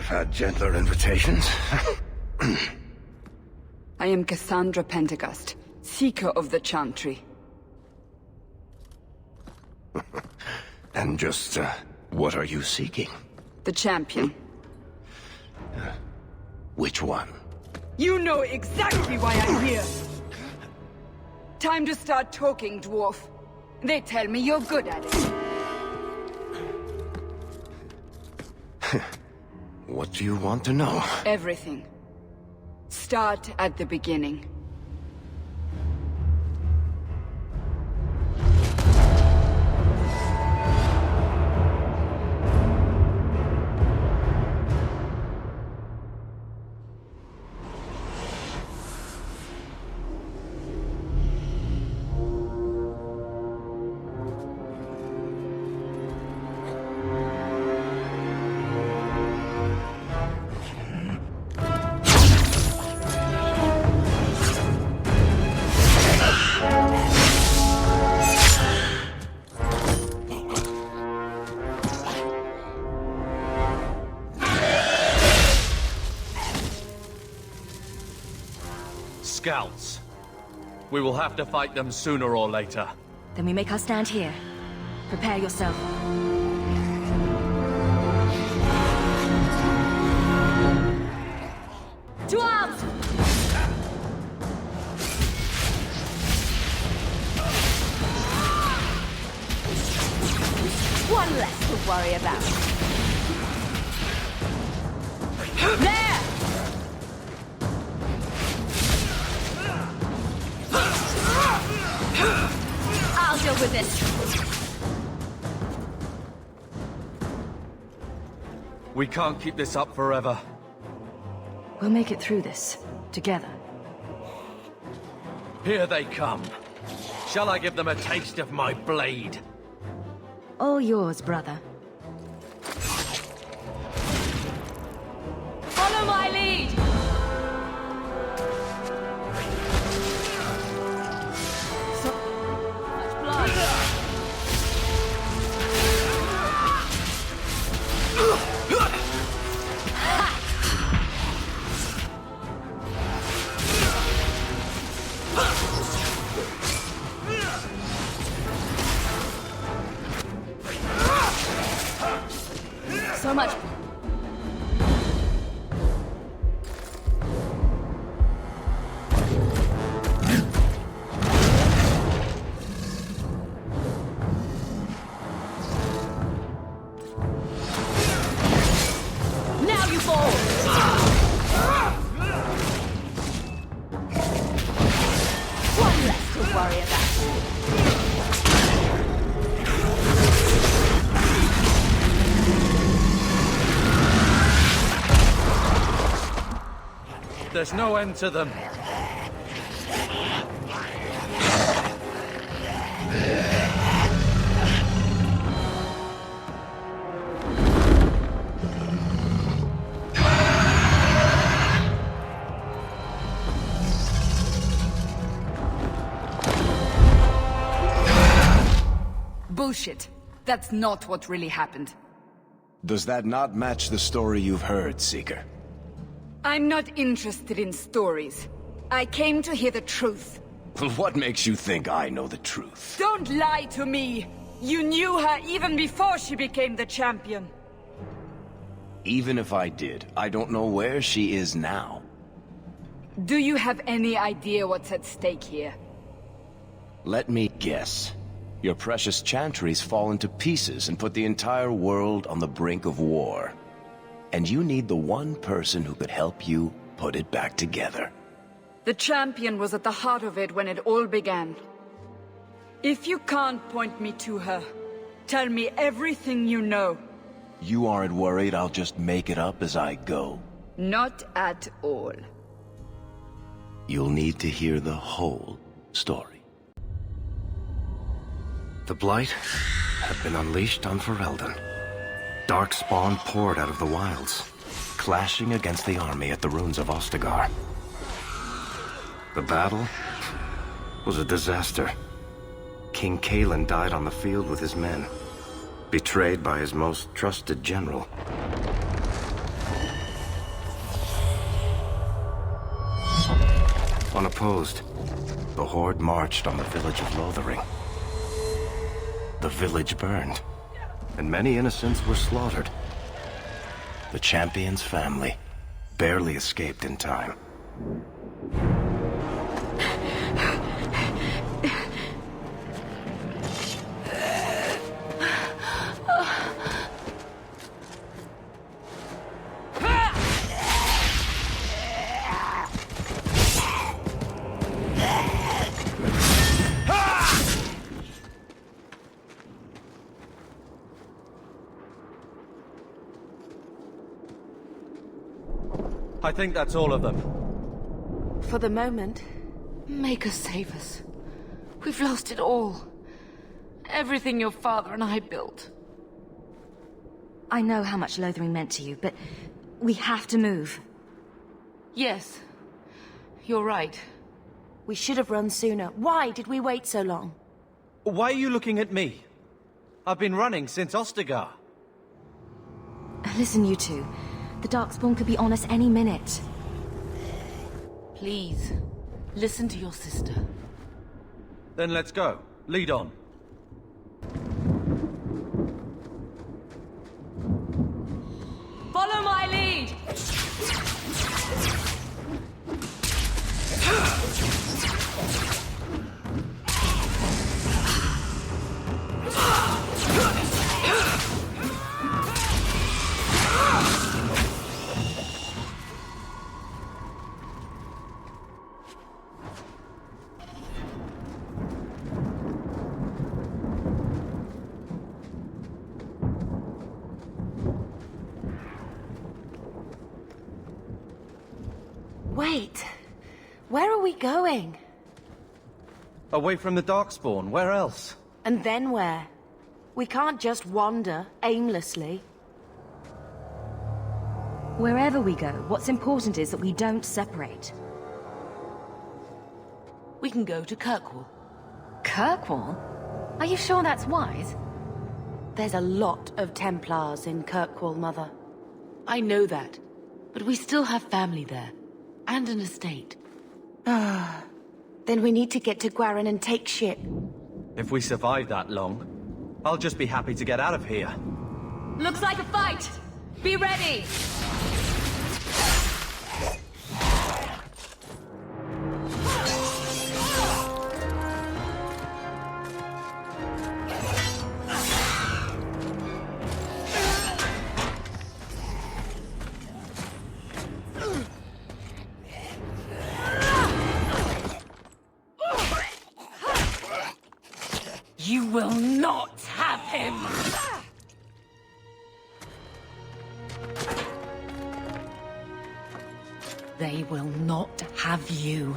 had gentler invitations. I am Cassandra Pentecost, Seeker of the Chantry. And just, what are you seeking? The champion. Which one? You know exactly why I'm here! Time to start talking, dwarf. They tell me you're good at it. What do you want to know? Everything. Start at the beginning. Scouts. We will have to fight them sooner or later. Then we make our stand here. Prepare yourself. To arms! One less to worry about. There! I'll deal with this. We can't keep this up forever. We'll make it through this, together. Here they come. Shall I give them a taste of my blade? All yours, brother. Follow my lead! So much blood. So much. Now you fall. One less to worry about. There's no end to them. Bullshit. That's not what really happened. Does that not match the story you've heard, Seeker? I'm not interested in stories. I came to hear the truth. What makes you think I know the truth? Don't lie to me! You knew her even before she became the champion. Even if I did, I don't know where she is now. Do you have any idea what's at stake here? Let me guess. Your precious chantries fall into pieces and put the entire world on the brink of war. And you need the one person who could help you put it back together. The champion was at the heart of it when it all began. If you can't point me to her, tell me everything you know. You aren't worried I'll just make it up as I go? Not at all. You'll need to hear the whole story. The Blight had been unleashed on Ferelden. Darkspawn poured out of the wilds, clashing against the army at the ruins of Ostagar. The battle was a disaster. King Cailan died on the field with his men, betrayed by his most trusted general. Unopposed, the Horde marched on the village of Lothering. The village burned, and many innocents were slaughtered. The champion's family barely escaped in time. I think that's all of them. For the moment. Make us save us. We've lost it all. Everything your father and I built. I know how much Lothering meant to you, but we have to move. Yes. You're right. We should have run sooner. Why did we wait so long? Why are you looking at me? I've been running since Ostagar. Listen, you two. The darkspawn could be on us any minute. Please, listen to your sister. Then let's go. Lead on. Follow my lead! Wait, where are we going? Away from the darkspawn, where else? And then where? We can't just wander aimlessly. Wherever we go, what's important is that we don't separate. We can go to Kirkwall. Kirkwall? Are you sure that's wise? There's a lot of Templars in Kirkwall, Mother. I know that, but we still have family there. And an estate. Then we need to get to Gwarin and take ship. If we survive that long, I'll just be happy to get out of here. Looks like a fight! Be ready! You will not have him! They will not have you.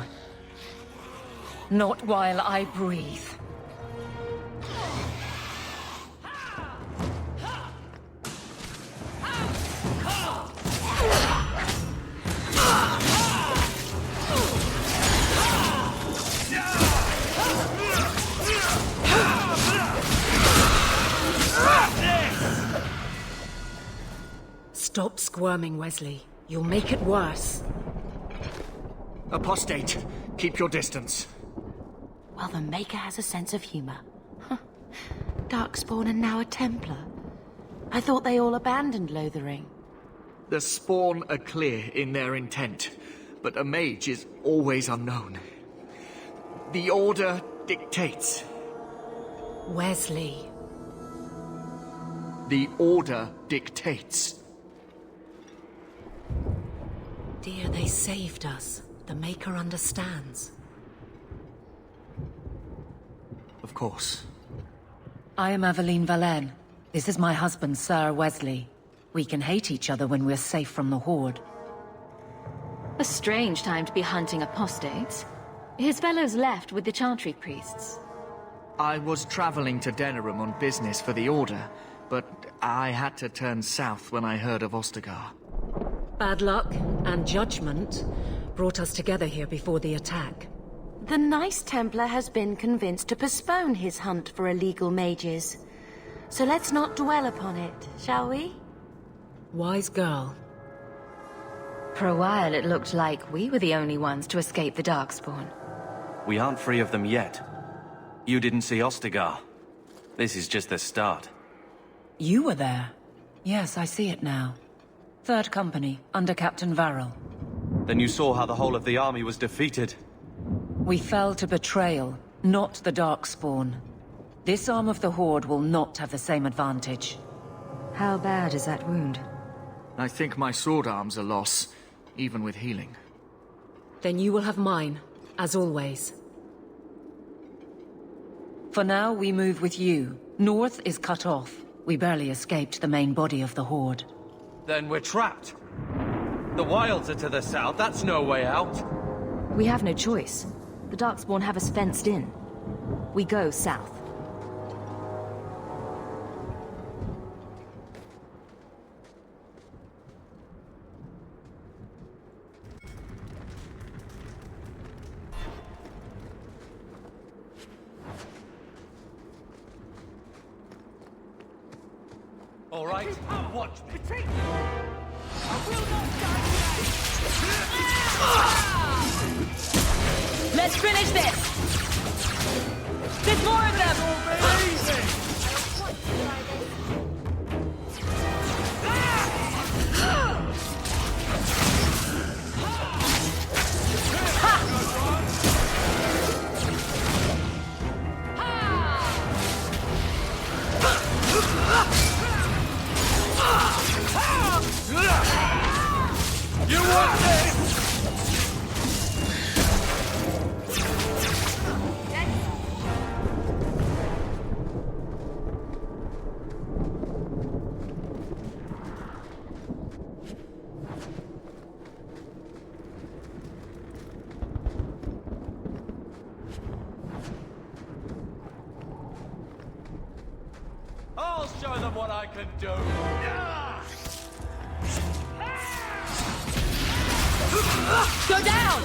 Not while I breathe. Stop squirming, Wesley. You'll make it worse. Apostate, keep your distance. Well, the Maker has a sense of humor. Huh. Darkspawn and now a Templar. I thought they all abandoned Lothering. The Spawn are clear in their intent, but a mage is always unknown. The Order dictates. Wesley. The Order dictates. Dear, they saved us. The Maker understands. Of course. I am Aveline Valenne. This is my husband, Sir Wesley. We can hate each other when we're safe from the Horde. A strange time to be hunting apostates. His fellows left with the Chantry priests. I was traveling to Denerim on business for the Order, but I had to turn south when I heard of Ostagar. Bad luck and judgment brought us together here before the attack. The nice Templar has been convinced to postpone his hunt for illegal mages. So let's not dwell upon it, shall we? Wise girl. For a while, it looked like we were the only ones to escape the darkspawn. We aren't free of them yet. You didn't see Ostagar. This is just the start. You were there. Yes, I see it now. Third Company, under Captain Varric. Then you saw how the whole of the army was defeated. We fell to betrayal, not the darkspawn. This arm of the Horde will not have the same advantage. How bad is that wound? I think my sword arm's a loss, even with healing. Then you will have mine, as always. For now, we move with you. North is cut off. We barely escaped the main body of the Horde. Then we're trapped. The wilds are to the south, that's no way out. We have no choice. The darkspawn have us fenced in. We go south. All right, watch me. Let's finish this! There's more of them! You want this? I'll show them what I can do. Go down!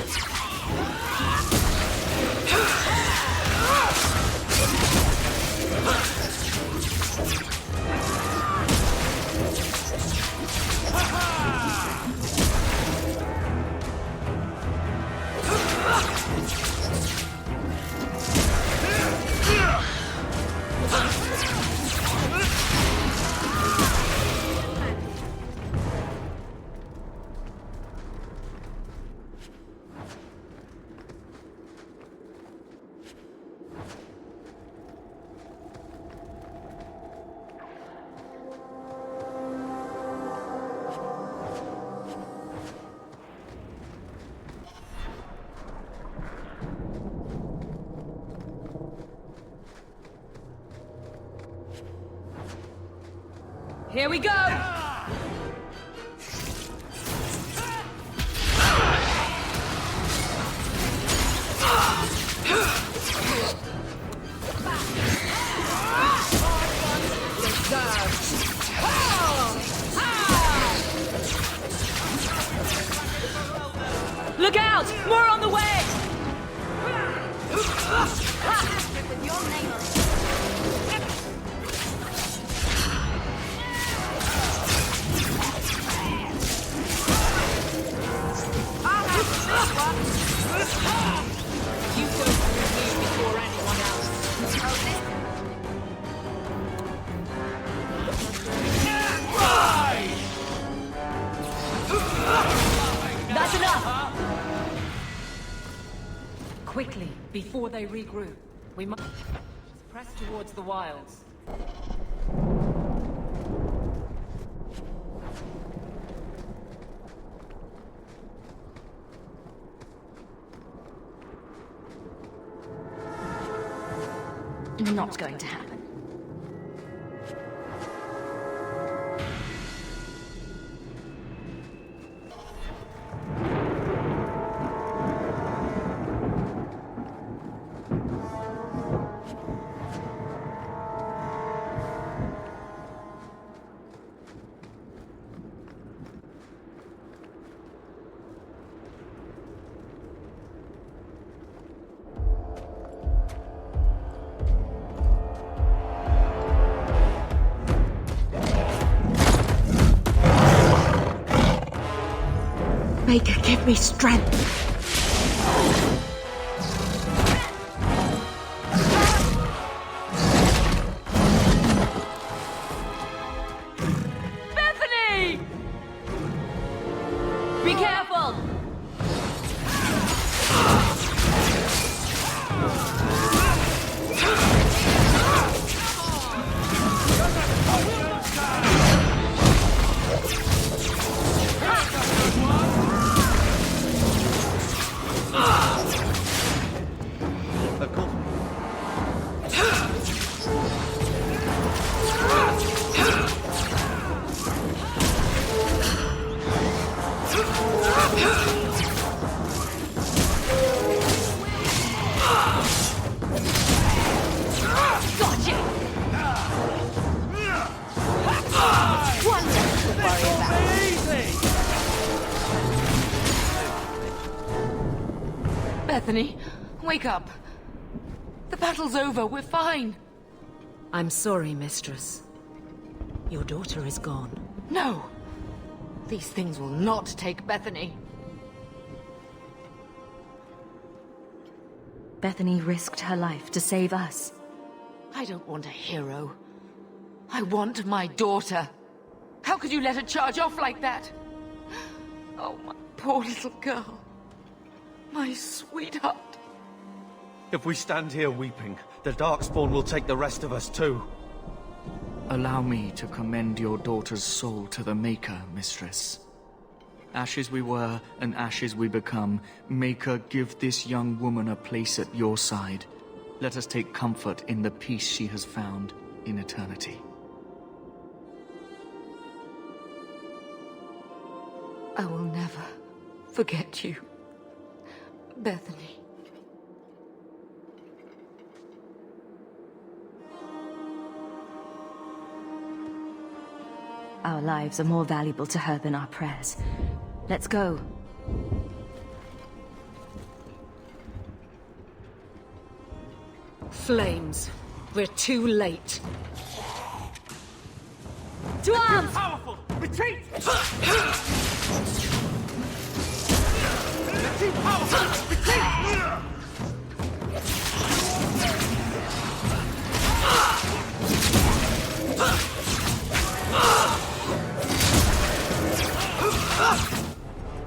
Here we go! Look out! More on the way! You go through me before anyone else. That's enough! Quickly, before they regroup. We must press towards the wilds. Not going to happen. Maker, give me strength. Bethany! Be careful! Bethany, wake up. The battle's over. We're fine. I'm sorry, Mistress. Your daughter is gone. No. These things will not take Bethany. Bethany risked her life to save us. I don't want a hero. I want my daughter. How could you let her charge off like that? Oh, my poor little girl. My sweetheart. If we stand here weeping, the darkspawn will take the rest of us too. Allow me to commend your daughter's soul to the Maker, Mistress. Ashes we were, and ashes we become. Maker, give this young woman a place at your side. Let us take comfort in the peace she has found in eternity. I will never forget you, Bethany. Our lives are more valuable to her than our prayers. Let's go. Flames. We're too late. To arms! Powerful! Retreat!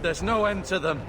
There's no end to them.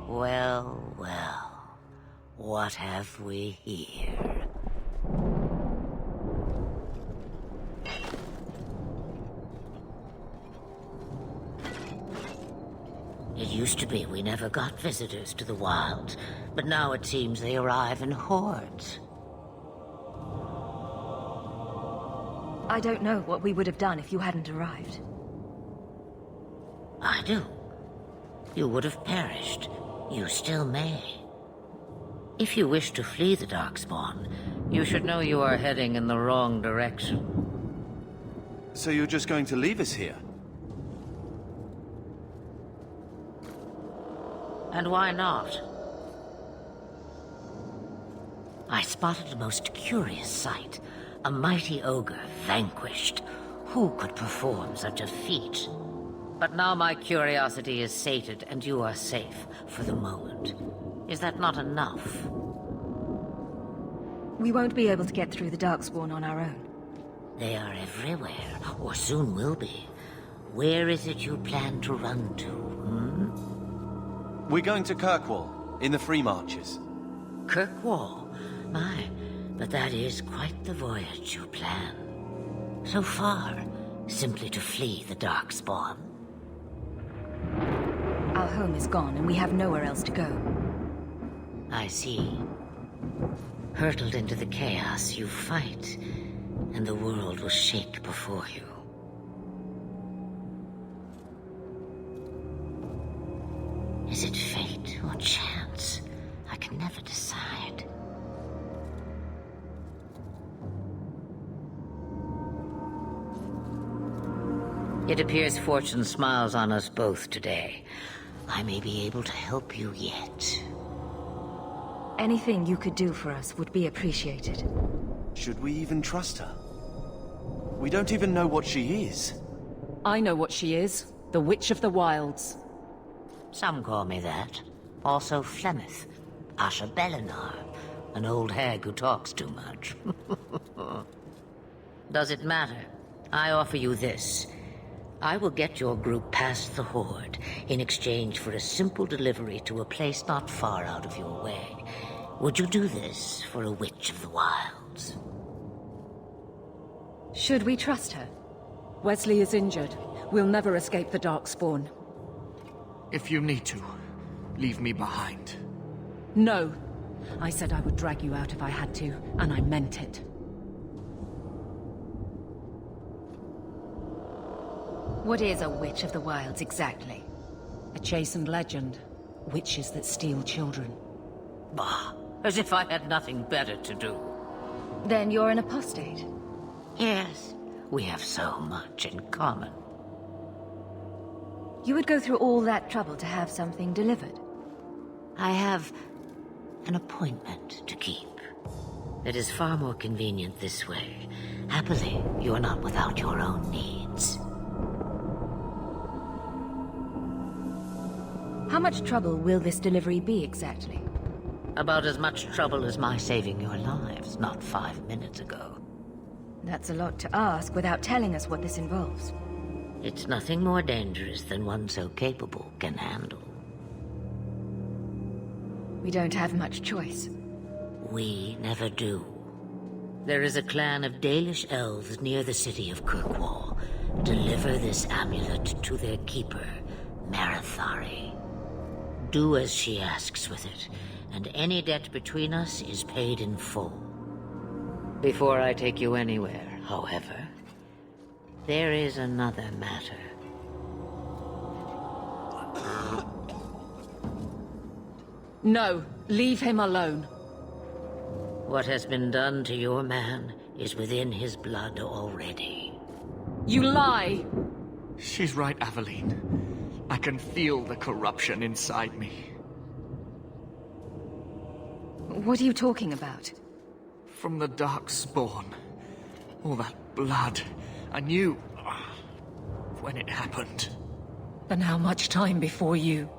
Well, well, what have we here? It used to be we never got visitors to the wilds, but now it seems they arrive in hordes. I don't know what we would have done if you hadn't arrived. I do. You would have perished. You still may. If you wish to flee the darkspawn, you should know you are heading in the wrong direction. So you're just going to leave us here? And why not? I spotted a most curious sight. A mighty ogre vanquished. Who could perform such a feat? But now my curiosity is sated, and you are safe for the moment. Is that not enough? We won't be able to get through the darkspawn on our own. They are everywhere, or soon will be. Where is it you plan to run to, We're going to Kirkwall, in the Free Marches. Kirkwall? My, but that is quite the voyage you plan. So far, simply to flee the darkspawn. Our home is gone, and we have nowhere else to go. I see. Hurtled into the chaos, you fight, and the world will shake before you. Is it fate or chance? I can never decide. It appears fortune smiles on us both today. I may be able to help you yet. Anything you could do for us would be appreciated. Should we even trust her? We don't even know what she is. I know what she is. The Witch of the Wilds. Some call me that. Also Flemeth, Asha Belinar, an old hag who talks too much. Does it matter? I offer you this. I will get your group past the Horde in exchange for a simple delivery to a place not far out of your way. Would you do this for a Witch of the Wilds? Should we trust her? Wesley is injured. We'll never escape the Darkspawn. If you need to, leave me behind. No. I said I would drag you out if I had to, and I meant it. What is a Witch of the Wilds exactly? A chastened legend. Witches that steal children. Bah, as if I had nothing better to do. Then you're an apostate. Yes, we have so much in common. You would go through all that trouble to have something delivered? I have an appointment to keep. It is far more convenient this way. Happily, you are not without your own needs. How much trouble will this delivery be exactly? About as much trouble as my saving your lives not 5 minutes ago. That's a lot to ask without telling us what this involves. It's nothing more dangerous than one so capable can handle. We don't have much choice. We never do. There is a clan of Dalish elves near the city of Kirkwall. Deliver this amulet to their keeper, Marithari. Do as she asks with it, and any debt between us is paid in full. Before I take you anywhere, however, there is another matter. No, leave him alone. What has been done to your man is within his blood already. You lie! She's right, Aveline. I can feel the corruption inside me. What are you talking about? From the Darkspawn. All that blood. I knew when it happened. Then how much time before you?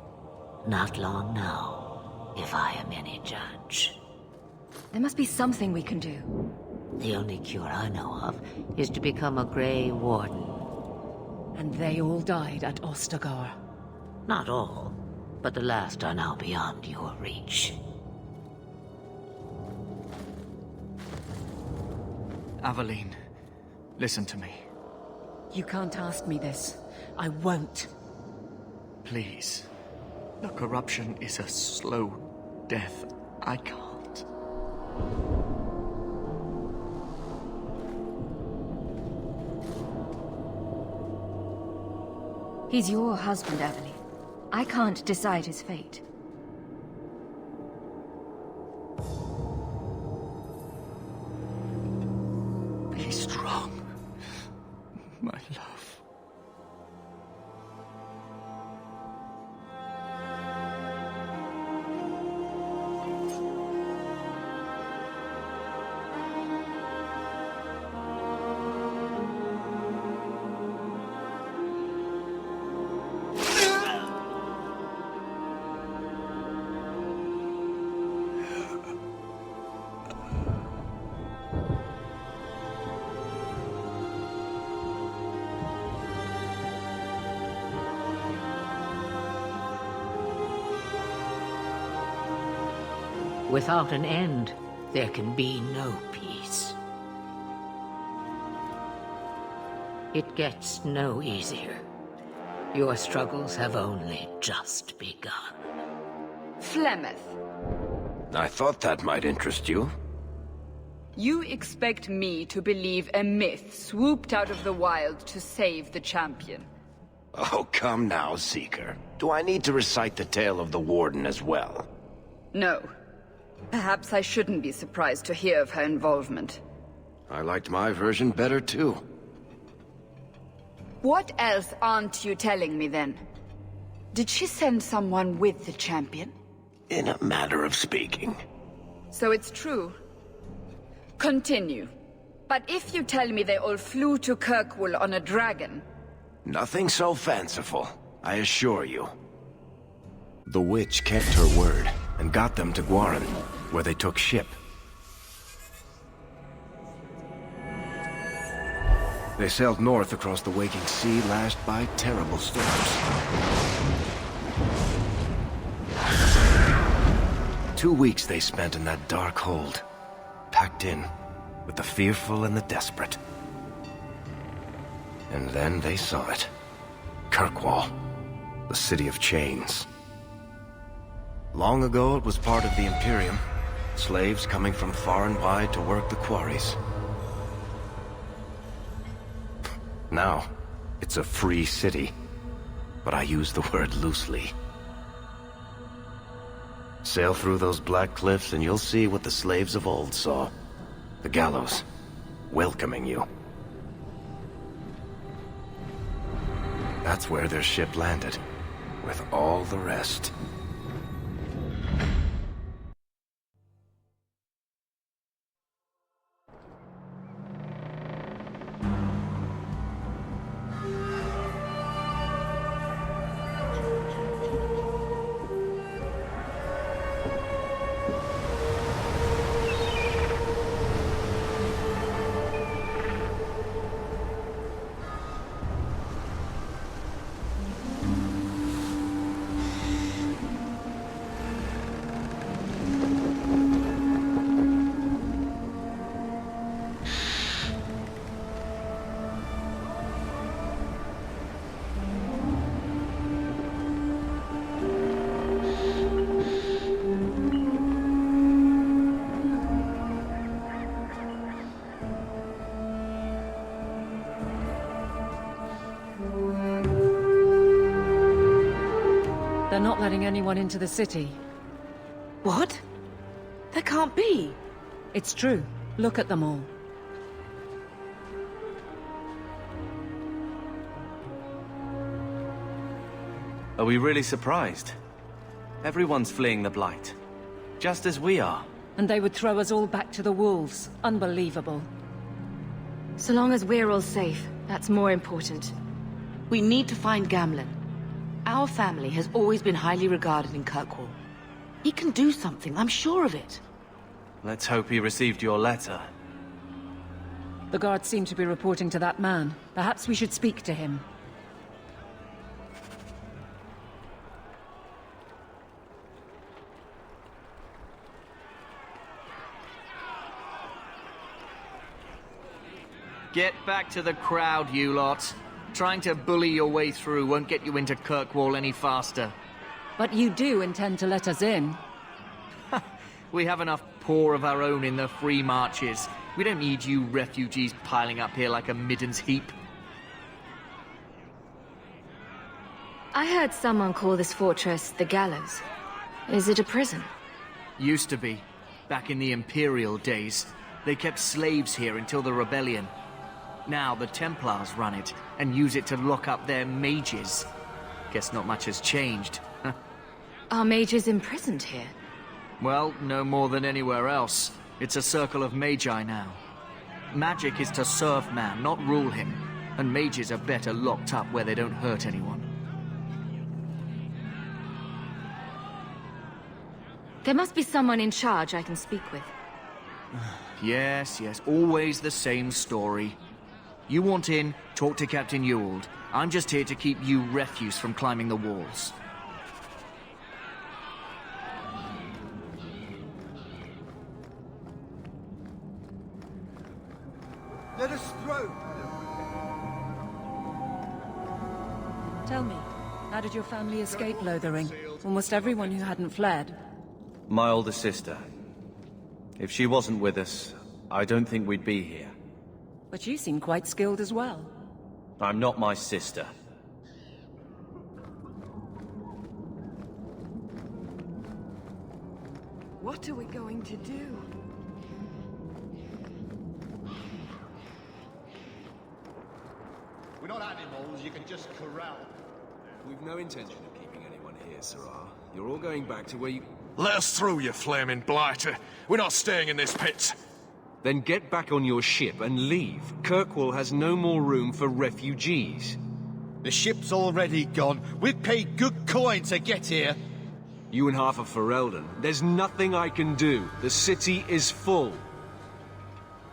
Not long now, if I am any judge. There must be something we can do. The only cure I know of is to become a Grey Warden. And they all died at Ostagar. Not all, but the last are now beyond your reach. Aveline, listen to me. You can't ask me this. I won't. Please. The corruption is a slow death. I can't. He's your husband, Aveline. I can't decide his fate. Be strong, my love. Without an end, there can be no peace. It gets no easier. Your struggles have only just begun. Flemeth, I thought that might interest you. you expect me to believe a myth swooped out of the wild to save the champion? Oh, come now, Seeker. Do I need to recite the tale of the Warden as well? No. Perhaps I shouldn't be surprised to hear of her involvement. I liked my version better, too. What else aren't you telling me, then? Did she send someone with the champion? In a manner of speaking. So it's true. Continue. But if you tell me they all flew to Kirkwall on a dragon... Nothing so fanciful, I assure you. The witch kept her word, and got them to Guaran, where they took ship. They sailed north across the waking sea, lashed by terrible storms. 2 weeks they spent in that dark hold, packed in with the fearful and the desperate. And then they saw it. Kirkwall, the city of chains. Long ago it was part of the Imperium, slaves coming from far and wide to work the quarries. Now, it's a free city, but I use the word loosely. Sail through those black cliffs and you'll see what the slaves of old saw. The gallows, welcoming you. That's where their ship landed, with all the rest. They're not letting anyone into the city. What? That can't be. It's true. Look at them all. Are we really surprised? Everyone's fleeing the Blight. Just as we are. And they would throw us all back to the wolves. Unbelievable. So long as we're all safe, that's more important. We need to find Gamlen. Our family has always been highly regarded in Kirkwall. He can do something, I'm sure of it. Let's hope he received your letter. The guards seem to be reporting to that man. Perhaps we should speak to him. Get back to the crowd, you lot. Trying to bully your way through won't get you into Kirkwall any faster. But you do intend to let us in. We have enough poor of our own in the free marches. We don't need you refugees piling up here like a middens heap. I heard someone call this fortress the Gallows. Is it a prison? Used to be. Back in the Imperial days. They kept slaves here until the rebellion. Now the Templars run it, and use it to lock up their mages. Guess not much has changed. Are mages imprisoned here? Well, no more than anywhere else. It's a circle of magi now. Magic is to serve man, not rule him. And mages are better locked up where they don't hurt anyone. There must be someone in charge I can speak with. Yes, always the same story. You want in, talk to Captain Ewald. I'm just here to keep you refuse from climbing the walls. Let us through! Tell me, how did your family escape Lothering? Almost everyone who hadn't fled. My older sister. If she wasn't with us, I don't think we'd be here. But you seem quite skilled as well. I'm not my sister. What are we going to do? We're not animals you can just corral. We've no intention of keeping anyone here, Sarah. You're all going back to where you... Let us through, you flaming blighter. We're not staying in this pit. Then get back on your ship and leave. Kirkwall has no more room for refugees. The ship's already gone. We've paid good coin to get here. You and half of Ferelden. There's nothing I can do. The city is full.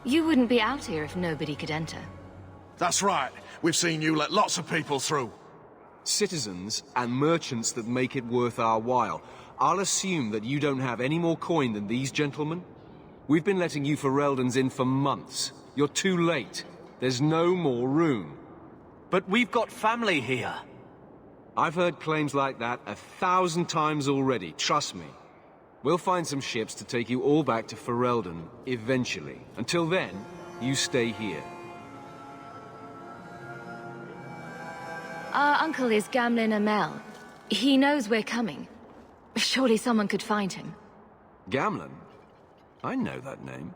You wouldn't be out here if nobody could enter. That's right. We've seen you let lots of people through. Citizens and merchants that make it worth our while. I'll assume that you don't have any more coin than these gentlemen. We've been letting you Fereldans in for months. You're too late. There's no more room. But we've got family here. I've heard claims like that 1,000 times already, trust me. We'll find some ships to take you all back to Ferelden, eventually. Until then, you stay here. Our uncle is Gamlin Amel. He knows we're coming. Surely someone could find him. Gamlin? I know that name.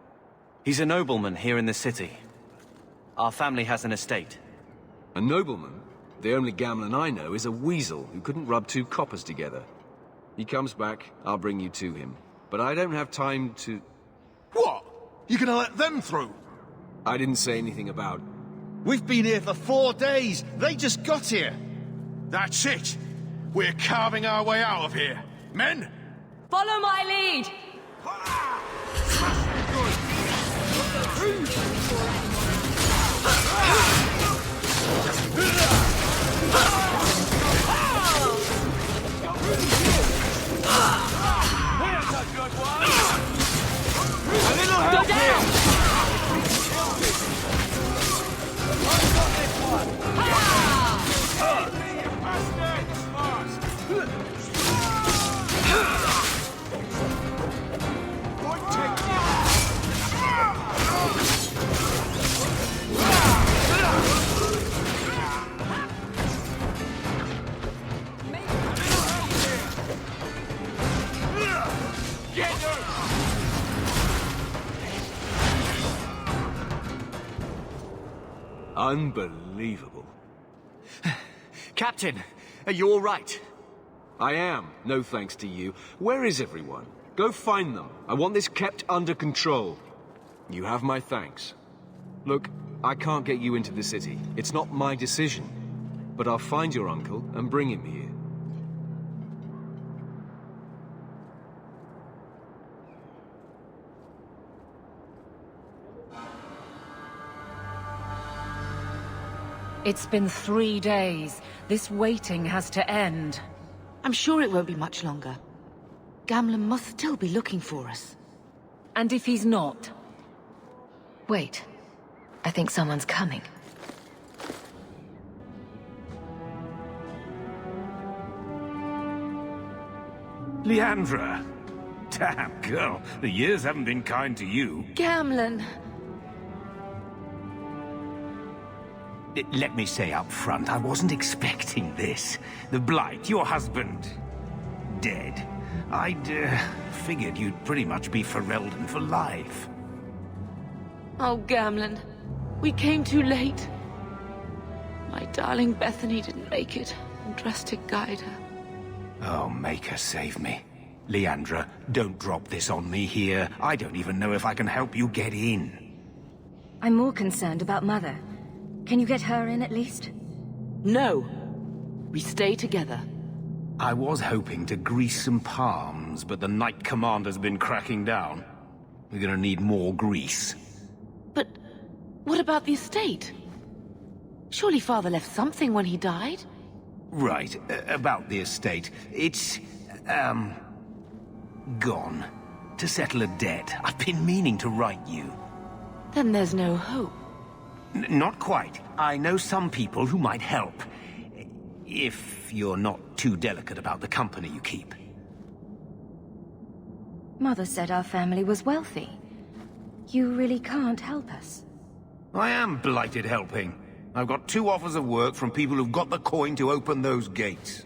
He's a nobleman here in the city. Our family has an estate. A nobleman? The only Gamlin I know is a weasel who couldn't rub 2 coppers together. He comes back, I'll bring you to him. But I don't have time to... What? You gonna let them through? I didn't say anything about... We've been here for 4 days. They just got here. That's it. We're carving our way out of here. Men? Follow my lead! Here's a good one! A little help here! I've got this one! Unbelievable. Captain, are you all right? I am, no thanks to you. Where is everyone? Go find them. I want this kept under control. You have my thanks. Look, I can't get you into the city. It's not my decision. But I'll find your uncle and bring him here. It's been 3 days. This waiting has to end. I'm sure it won't be much longer. Gamlin must still be looking for us. And if he's not? Wait. I think someone's coming. Leandra! Damn, girl, the years haven't been kind to you. Gamlin! Let me say up front, I wasn't expecting this. The Blight, your husband, dead. I'd figured you'd pretty much be Ferelden for life. Oh, Gamlin. We came too late. My darling Bethany didn't make it, and Drastic guide her. Oh, make her save me. Leandra, don't drop this on me here. I don't even know if I can help you get in. I'm more concerned about Mother. Can you get her in at least? No. We stay together. I was hoping to grease some palms, but the Knight Commander's been cracking down. We're gonna need more grease. But what about the estate? Surely Father left something when he died? Right, about the estate. It's, gone. To settle a debt. I've been meaning to write you. Then there's no hope. Not quite. I know some people who might help. If you're not too delicate about the company you keep. Mother said our family was wealthy. You really can't help us. I am blighted helping. I've got 2 offers of work from people who've got the coin to open those gates.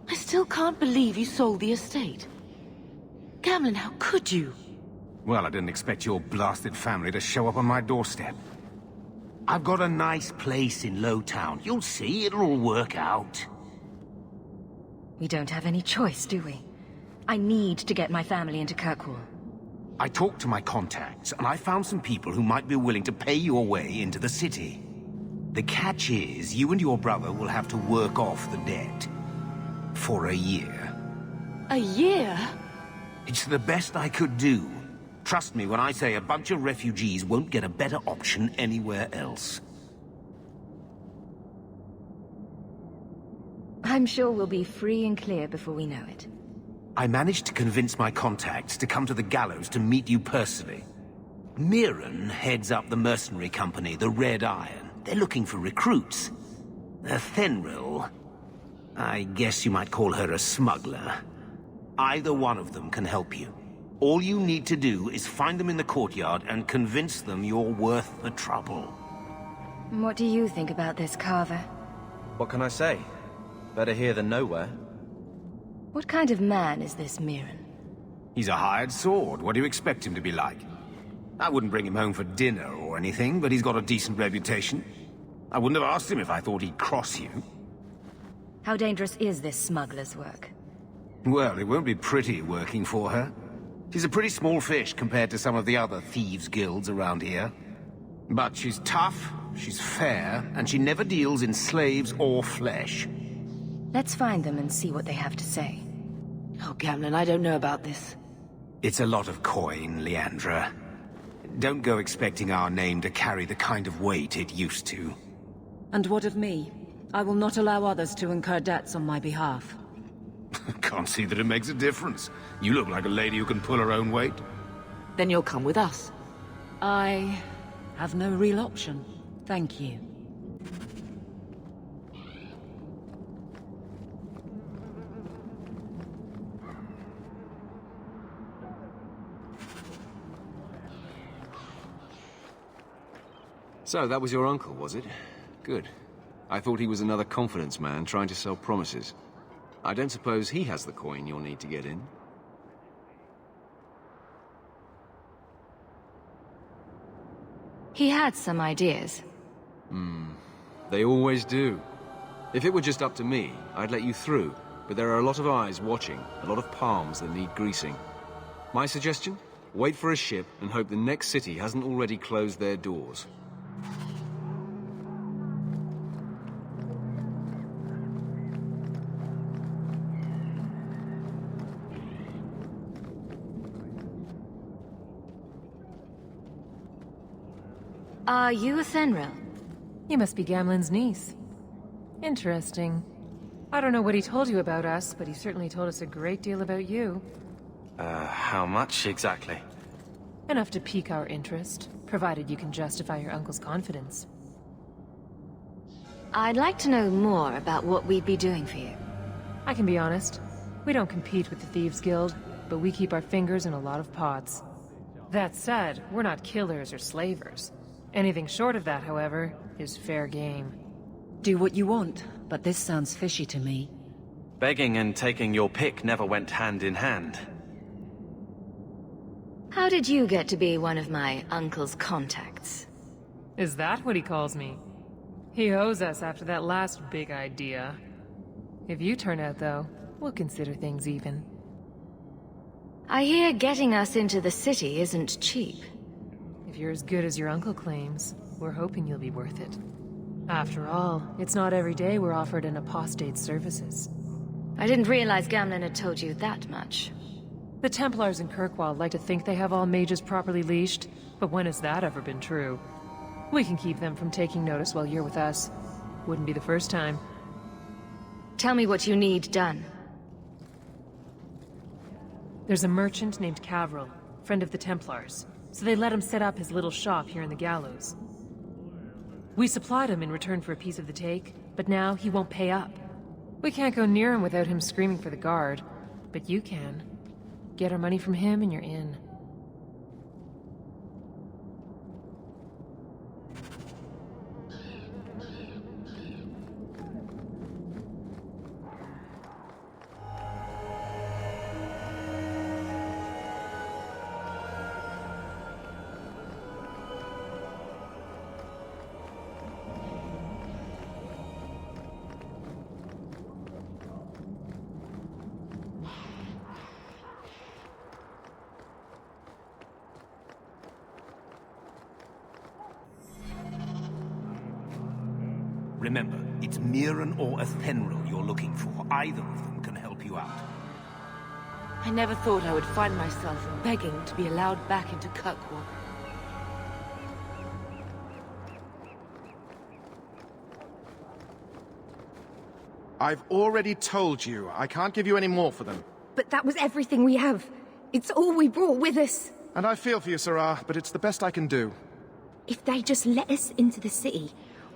I still can't believe you sold the estate. Gamlen, how could you? Well, I didn't expect your blasted family to show up on my doorstep. I've got a nice place in Lowtown. You'll see, it'll all work out. We don't have any choice, do we? I need to get my family into Kirkwall. I talked to my contacts, and I found some people who might be willing to pay your way into the city. The catch is, you and your brother will have to work off the debt. For a year. A year? It's the best I could do. Trust me when I say a bunch of refugees won't get a better option anywhere else. I'm sure we'll be free and clear before we know it. I managed to convince my contacts to come to the gallows to meet you personally. Mirren heads up the mercenary company, the Red Iron. They're looking for recruits. Fenrir, I guess you might call her a smuggler. Either one of them can help you. All you need to do is find them in the courtyard and convince them you're worth the trouble. What do you think about this, Carver? What can I say? Better here than nowhere. What kind of man is this Mirren? He's a hired sword. What do you expect him to be like? I wouldn't bring him home for dinner or anything, but he's got a decent reputation. I wouldn't have asked him if I thought he'd cross you. How dangerous is this smuggler's work? Well, it won't be pretty working for her. She's a pretty small fish compared to some of the other thieves' guilds around here. But she's tough, she's fair, and she never deals in slaves or flesh. Let's find them and see what they have to say. Oh, Gamlen, I don't know about this. It's a lot of coin, Leandra. Don't go expecting our name to carry the kind of weight it used to. And what of me? I will not allow others to incur debts on my behalf. Can't see that it makes a difference. You look like a lady who can pull her own weight. Then you'll come with us. I have no real option. Thank you. So, that was your uncle, was it? Good. I thought he was another confidence man trying to sell promises. I don't suppose he has the coin you'll need to get in. He had some ideas. They always do. If it were just up to me, I'd let you through. But there are a lot of eyes watching, a lot of palms that need greasing. My suggestion? Wait for a ship and hope the next city hasn't already closed their doors. Are you a Fenrir? You must be Gamlen's niece. Interesting. I don't know what he told you about us, but he certainly told us a great deal about you. How much exactly? Enough to pique our interest, provided you can justify your uncle's confidence. I'd like to know more about what we'd be doing for you. I can be honest. We don't compete with the Thieves' Guild, but we keep our fingers in a lot of pots. That said, we're not killers or slavers. Anything short of that, however, is fair game. Do what you want, but this sounds fishy to me. Begging and taking your pick never went hand in hand. How did you get to be one of my uncle's contacts? Is that what he calls me? He owes us after that last big idea. If you turn out, though, we'll consider things even. I hear getting us into the city isn't cheap. If you're as good as your uncle claims, we're hoping you'll be worth it. After all, it's not every day we're offered an apostate's services. I didn't realize Gamlen had told you that much. The Templars in Kirkwall like to think they have all mages properly leashed, but when has that ever been true? We can keep them from taking notice while you're with us. Wouldn't be the first time. Tell me what you need done. There's a merchant named Cavril, friend of the Templars. So they let him set up his little shop here in the gallows. We supplied him in return for a piece of the take, but now he won't pay up. We can't go near him without him screaming for the guard. But you can. Get our money from him and you're in. Remember, it's Mirren or Athenril you're looking for. Either of them can help you out. I never thought I would find myself begging to be allowed back into Kirkwall. I've already told you, I can't give you any more for them. But that was everything we have. It's all we brought with us. And I feel for you, Sarah, but it's the best I can do. If they just let us into the city,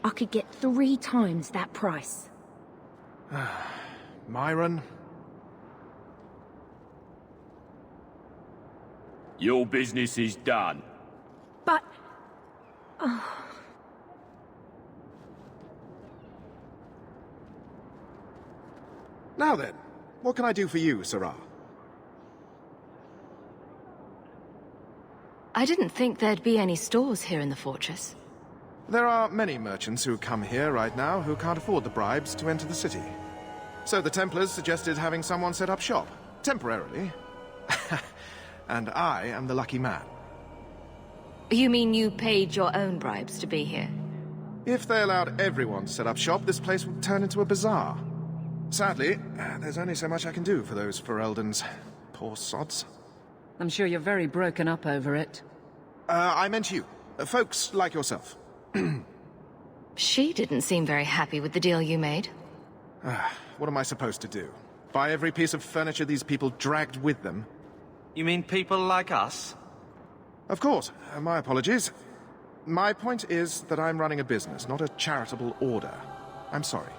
I could get 3 times that price. Myron? Your business is done. But... Now then, what can I do for you, Sarah? I didn't think there'd be any stores here in the fortress. There are many merchants who come here right now who can't afford the bribes to enter the city. So the Templars suggested having someone set up shop, temporarily. And I am the lucky man. You mean you paid your own bribes to be here? If they allowed everyone to set up shop, this place would turn into a bazaar. Sadly, there's only so much I can do for those Ferelden's. Poor sods. I'm sure you're very broken up over it. I meant you. Folks like yourself. She didn't seem very happy with the deal you made. What am I supposed to do? Buy every piece of furniture these people dragged with them? You mean people like us? Of course. My apologies. My point is that I'm running a business, not a charitable order. I'm sorry.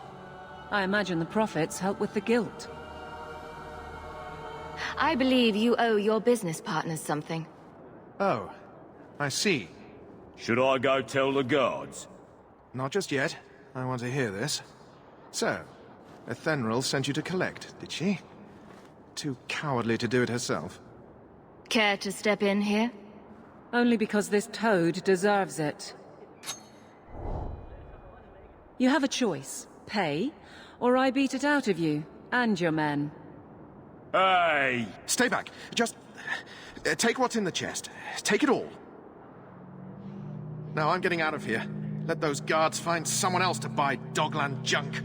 I imagine the profits help with the guilt. I believe you owe your business partners something. Oh, I see. Should I go tell the guards? Not just yet. I want to hear this. So, Athenril sent you to collect, did she? Too cowardly to do it herself. Care to step in here? Only because this toad deserves it. You have a choice. Pay, or I beat it out of you, and your men. Hey! Stay back. Just... take what's in the chest. Take it all. Now I'm getting out of here. Let those guards find someone else to buy Dogland junk.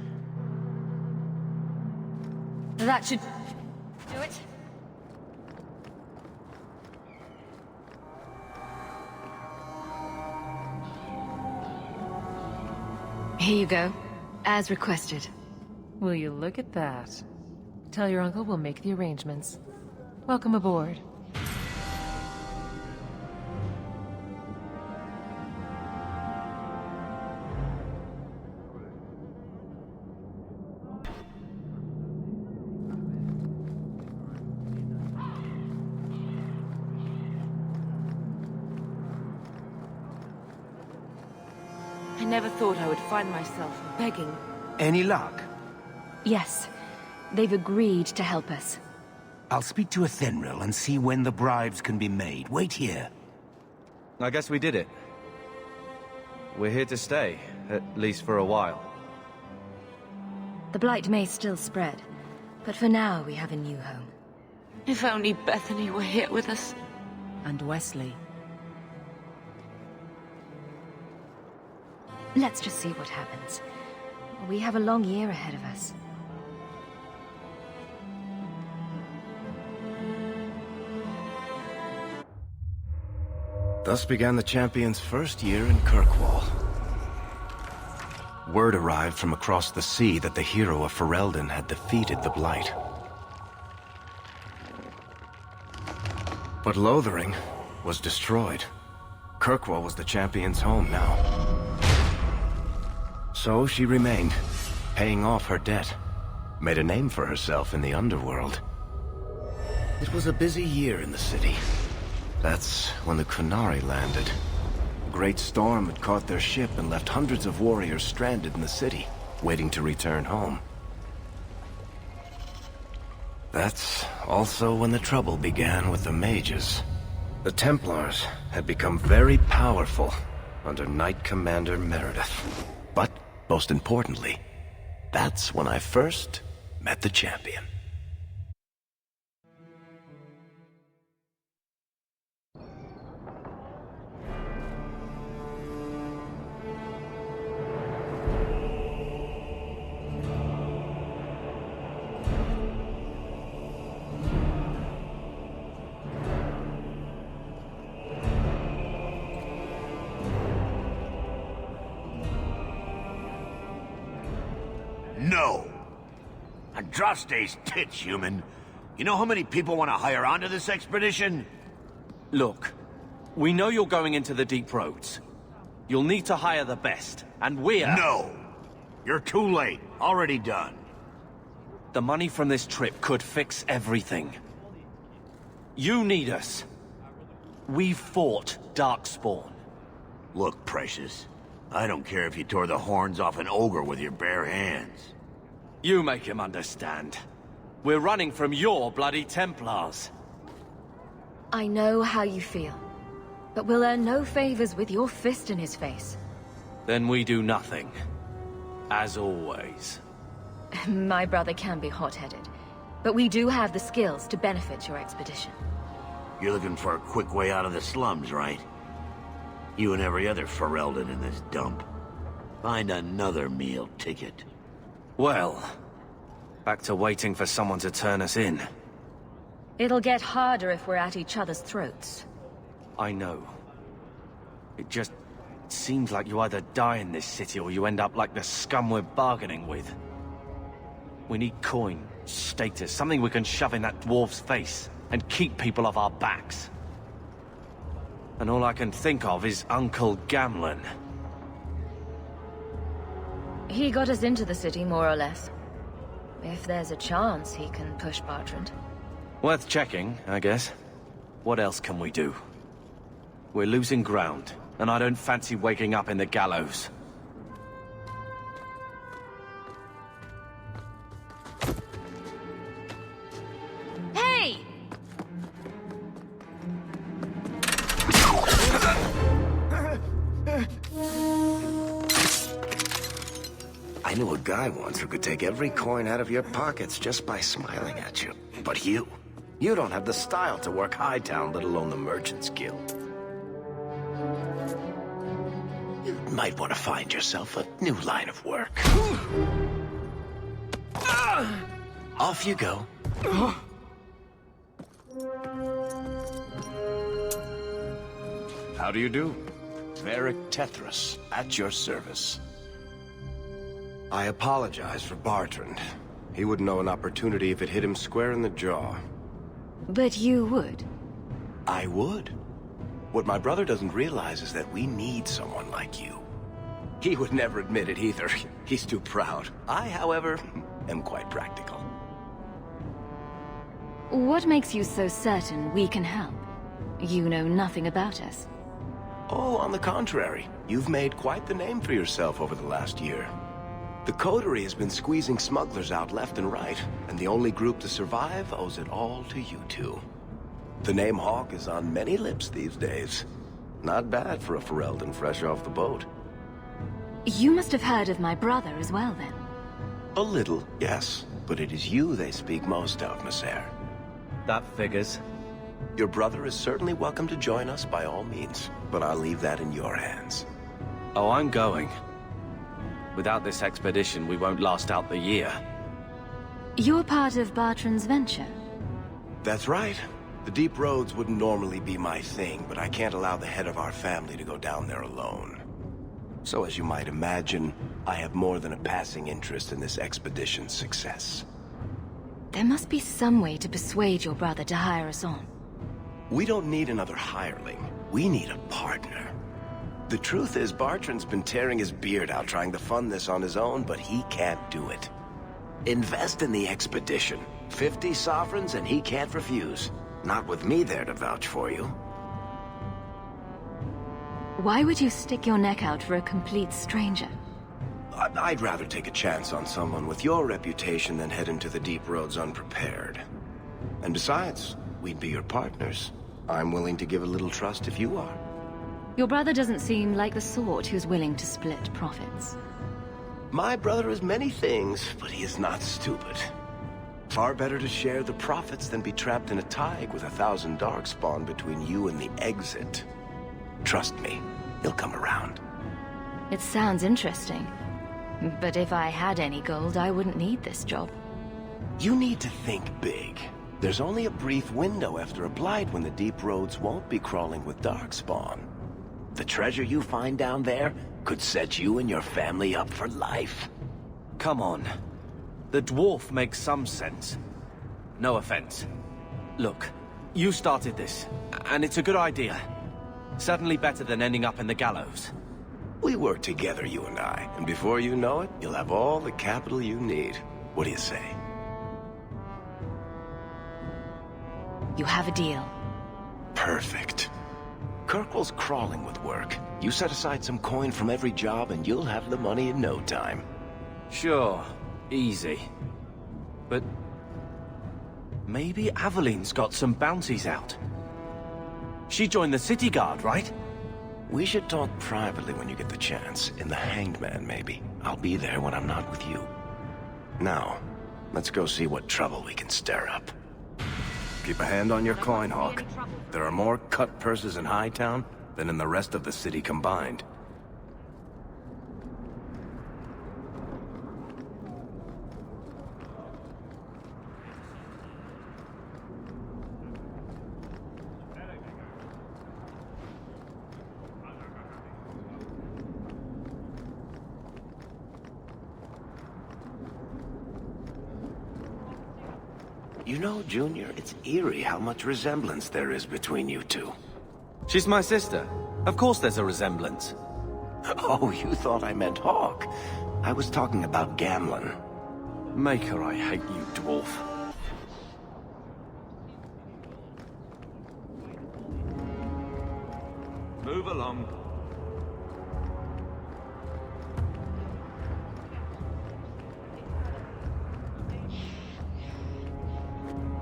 That should... do it. Here you go. As requested. Will you look at that? Tell your uncle we'll make the arrangements. Welcome aboard. I never thought I would find myself begging. Any luck? Yes. They've agreed to help us. I'll speak to Athenril and see when the bribes can be made. Wait here. I guess we did it. We're here to stay, at least for a while. The Blight may still spread, but for now we have a new home. If only Bethany were here with us. And Wesley. Let's just see what happens. We have a long year ahead of us. Thus began the champion's first year in Kirkwall. Word arrived from across the sea that the hero of Ferelden had defeated the Blight. But Lothering was destroyed. Kirkwall was the champion's home now. So she remained, paying off her debt. Made a name for herself in the underworld. It was a busy year in the city. That's when the Kunari landed. A great storm had caught their ship and left hundreds of warriors stranded in the city, waiting to return home. That's also when the trouble began with the mages. The Templars had become very powerful under Knight Commander Meredith. But, most importantly, that's when I first met the champion. No! Andraste's tits, human. You know how many people want to hire onto this expedition? Look, we know you're going into the deep roads. You'll need to hire the best, and we're... No! You're too late. Already done. The money from this trip could fix everything. You need us. We fought darkspawn. Look, Precious. I don't care if you tore the horns off an ogre with your bare hands. You make him understand. We're running from your bloody Templars. I know how you feel, but we'll earn no favors with your fist in his face. Then we do nothing. As always. My brother can be hot-headed, but we do have the skills to benefit your expedition. You're looking for a quick way out of the slums, right? You and every other Ferelden in this dump. Find another meal ticket. Well, back to waiting for someone to turn us in. It'll get harder if we're at each other's throats. I know. It just seems like you either die in this city or you end up like the scum we're bargaining with. We need coin, status, something we can shove in that dwarf's face and keep people off our backs. And all I can think of is Uncle Gamlen. He got us into the city, more or less. If there's a chance, he can push Bartrand. Worth checking, I guess. What else can we do? We're losing ground, and I don't fancy waking up in the gallows. Hey! I knew a guy once who could take every coin out of your pockets just by smiling at you. But you don't have the style to work Hightown, let alone the Merchant's Guild. You might want to find yourself a new line of work. Off you go. How do you do? Varric Tethras, at your service. I apologize for Bartrand. He wouldn't know an opportunity if it hit him square in the jaw. But you would. I would. What my brother doesn't realize is that we need someone like you. He would never admit it either. He's too proud. I, however, am quite practical. What makes you so certain we can help? You know nothing about us. Oh, on the contrary. You've made quite the name for yourself over the last year. The Coterie has been squeezing smugglers out left and right, and the only group to survive owes it all to you two. The name Hawke is on many lips these days. Not bad for a Ferelden fresh off the boat. You must have heard of my brother as well, then. A little, yes. But it is you they speak most of, Messer. That figures. Your brother is certainly welcome to join us by all means, but I'll leave that in your hands. Oh, I'm going. Without this expedition, we won't last out the year. You're part of Bartrand's venture? That's right. The deep roads wouldn't normally be my thing, but I can't allow the head of our family to go down there alone. So as you might imagine, I have more than a passing interest in this expedition's success. There must be some way to persuade your brother to hire us on. We don't need another hireling. We need a partner. The truth is, Bartrand's been tearing his beard out trying to fund this on his own, but he can't do it. Invest in the expedition. 50 sovereigns and he can't refuse. Not with me there to vouch for you. Why would you stick your neck out for a complete stranger? I'd rather take a chance on someone with your reputation than head into the deep roads unprepared. And besides, we'd be your partners. I'm willing to give a little trust if you are. Your brother doesn't seem like the sort who's willing to split profits. My brother is many things, but he is not stupid. Far better to share the profits than be trapped in a tide with 1,000 darkspawn between you and the exit. Trust me, he'll come around. It sounds interesting. But if I had any gold, I wouldn't need this job. You need to think big. There's only a brief window after a blight when the deep roads won't be crawling with darkspawn. The treasure you find down there could set you and your family up for life. Come on. The dwarf makes some sense. No offense. Look, you started this, and it's a good idea. Certainly better than ending up in the gallows. We work together, you and I, and before you know it, you'll have all the capital you need. What do you say? You have a deal. Perfect. Kirkwall's crawling with work. You set aside some coin from every job and you'll have the money in no time. Sure. Easy. But maybe Aveline's got some bounties out. She joined the city guard, right? We should talk privately when you get the chance. In the Hanged Man, maybe. I'll be there when I'm not with you. Now, let's go see what trouble we can stir up. Keep a hand on your coin, Hawke. There are more cut purses in Hightown than in the rest of the city combined. You know, Junior, it's eerie how much resemblance there is between you two. She's my sister. Of course there's a resemblance. Oh, you thought I meant Hawke. I was talking about Gamlen. Maker, I hate you, dwarf. Move along.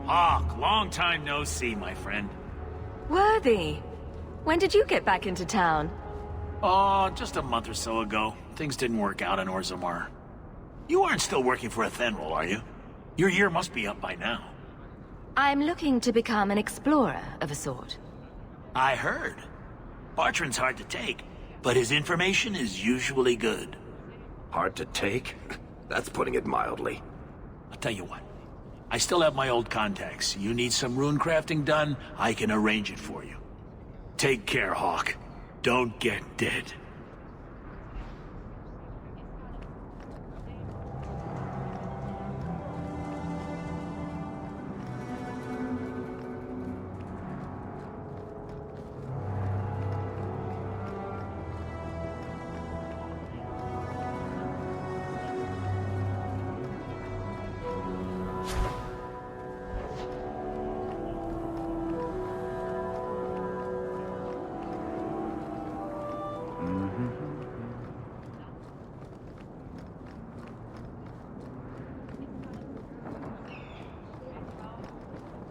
Hawke, long time no see, my friend. Worthy. When did you get back into town? Oh, just a month or so ago. Things didn't work out in Orzammar. You aren't still working for Athenril, are you? Your year must be up by now. I'm looking to become an explorer of a sort. I heard. Bartrand's hard to take, but his information is usually good. Hard to take? That's putting it mildly. I'll tell you what. I still have my old contacts. You need some rune crafting done, I can arrange it for you. Take care, Hawke. Don't get dead.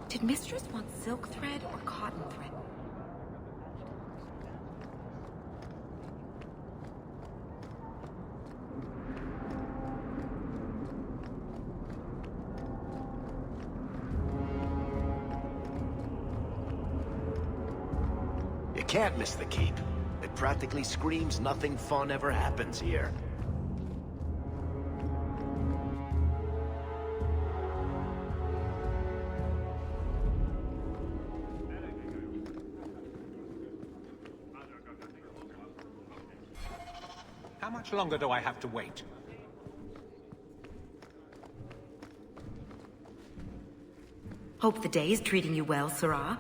Did Mistress want silk thread or cotton thread? You can't miss the keep. It practically screams nothing fun ever happens here. How much longer do I have to wait? Hope the day is treating you well, Sirrah.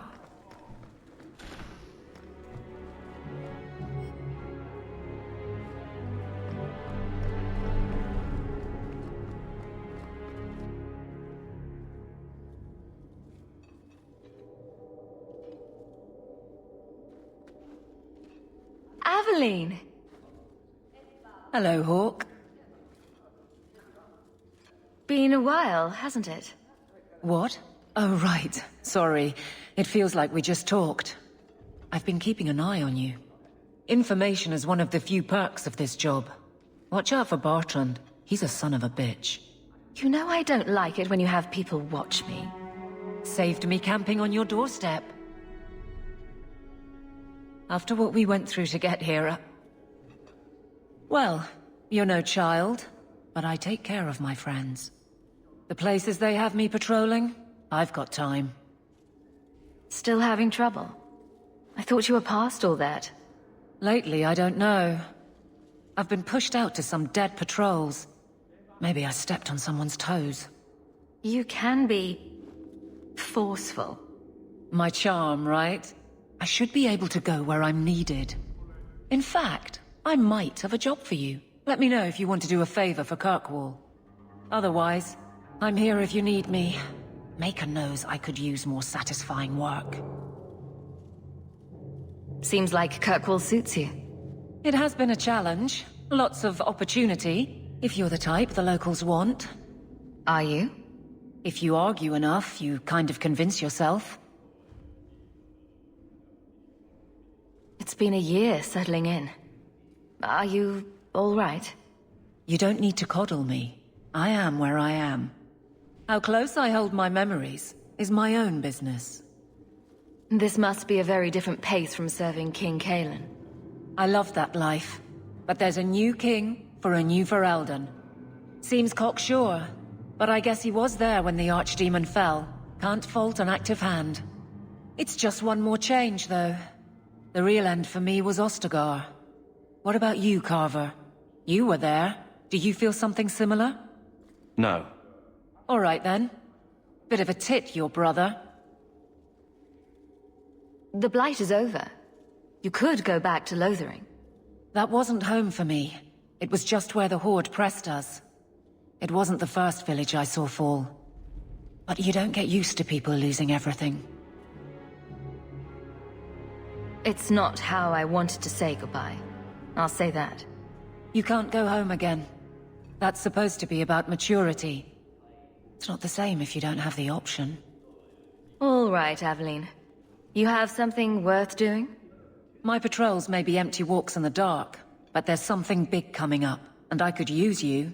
Aveline! Hello, Hawke. Been a while, hasn't it? What? Oh, right. Sorry. It feels like we just talked. I've been keeping an eye on you. Information is one of the few perks of this job. Watch out for Bartrand. He's a son of a bitch. You know I don't like it when you have people watch me. Saved me camping on your doorstep. After what we went through to get here, well, you're no child, but I take care of my friends. The places they have me patrolling, I've got time. Still having trouble? I thought you were past all that. Lately, I don't know. I've been pushed out to some dead patrols. Maybe I stepped on someone's toes. You can be forceful. My charm, right? I should be able to go where I'm needed. In fact, I might have a job for you. Let me know if you want to do a favor for Kirkwall. Otherwise, I'm here if you need me. Maker knows I could use more satisfying work. Seems like Kirkwall suits you. It has been a challenge. Lots of opportunity, if you're the type the locals want. Are you? If you argue enough, you kind of convince yourself. It's been a year settling in. Are you all right? You don't need to coddle me. I am where I am. How close I hold my memories is my own business. This must be a very different pace from serving King Kalen. I love that life. But there's a new king for a new Ferelden. Seems cocksure, but I guess he was there when the Archdemon fell. Can't fault an active hand. It's just one more change, though. The real end for me was Ostagar. What about you, Carver? You were there. Do you feel something similar? No. All right, then. Bit of a tit, your brother. The Blight is over. You could go back to Lothering. That wasn't home for me. It was just where the Horde pressed us. It wasn't the first village I saw fall. But you don't get used to people losing everything. It's not how I wanted to say goodbye. I'll say that. You can't go home again. That's supposed to be about maturity. It's not the same if you don't have the option. All right, Aveline. You have something worth doing? My patrols may be empty walks in the dark, but there's something big coming up, and I could use you.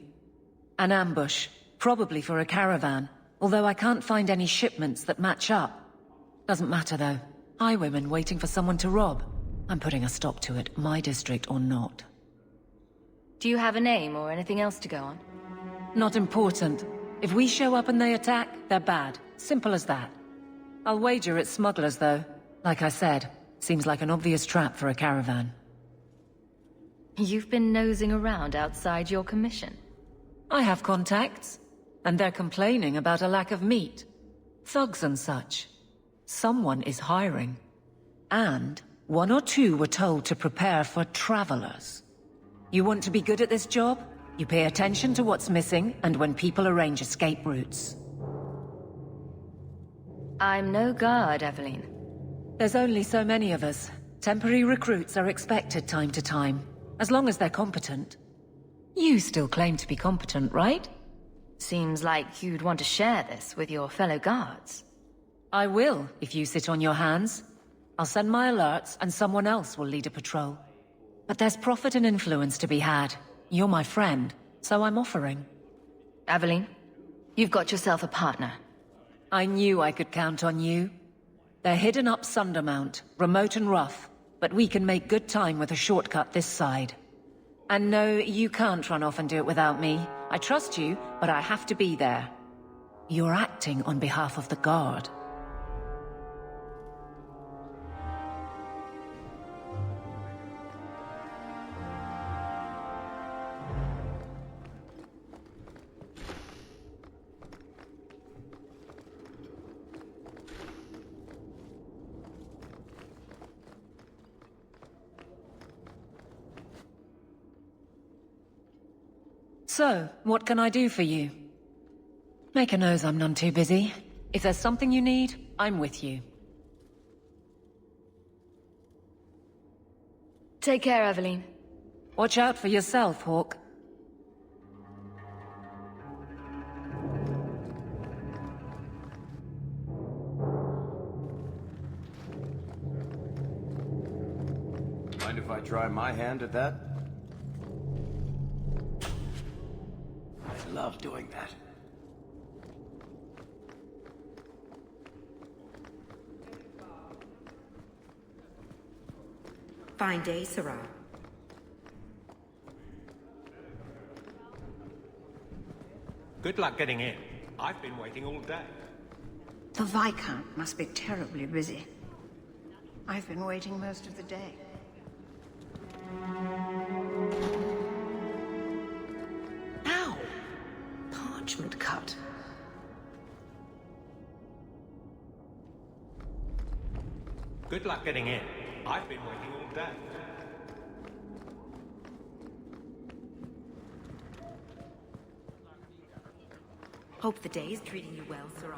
An ambush, probably for a caravan, although I can't find any shipments that match up. Doesn't matter, though. Highwaymen waiting for someone to rob. I'm putting a stop to it, my district or not. Do you have a name or anything else to go on? Not important. If we show up and they attack, they're bad. Simple as that. I'll wager it's smugglers, though. Like I said, seems like an obvious trap for a caravan. You've been nosing around outside your commission. I have contacts, and they're complaining about a lack of meat. Thugs and such. Someone is hiring. And one or two were told to prepare for travelers. You want to be good at this job? You pay attention to what's missing, and when people arrange escape routes. I'm no guard, Aveline. There's only so many of us. Temporary recruits are expected time to time, as long as they're competent. You still claim to be competent, right? Seems like you'd want to share this with your fellow guards. I will, if you sit on your hands. I'll send my alerts, and someone else will lead a patrol. But there's profit and influence to be had. You're my friend, so I'm offering. Aveline, you've got yourself a partner. I knew I could count on you. They're hidden up Sundermount, remote and rough, but we can make good time with a shortcut this side. And no, you can't run off and do it without me. I trust you, but I have to be there. You're acting on behalf of the Guard. So, what can I do for you? Maker knows I'm none too busy. If there's something you need, I'm with you. Take care, Evelyn. Watch out for yourself, Hawke. Mind if I try my hand at that? I love doing that. Fine day, Sarah. Good luck getting in. I've been waiting all day. The Viscount must be terribly busy. I've been waiting most of the day. Ow! Parchment cut. Good luck getting in. I've been waiting all day. Hope the day is treating you well, Sarah.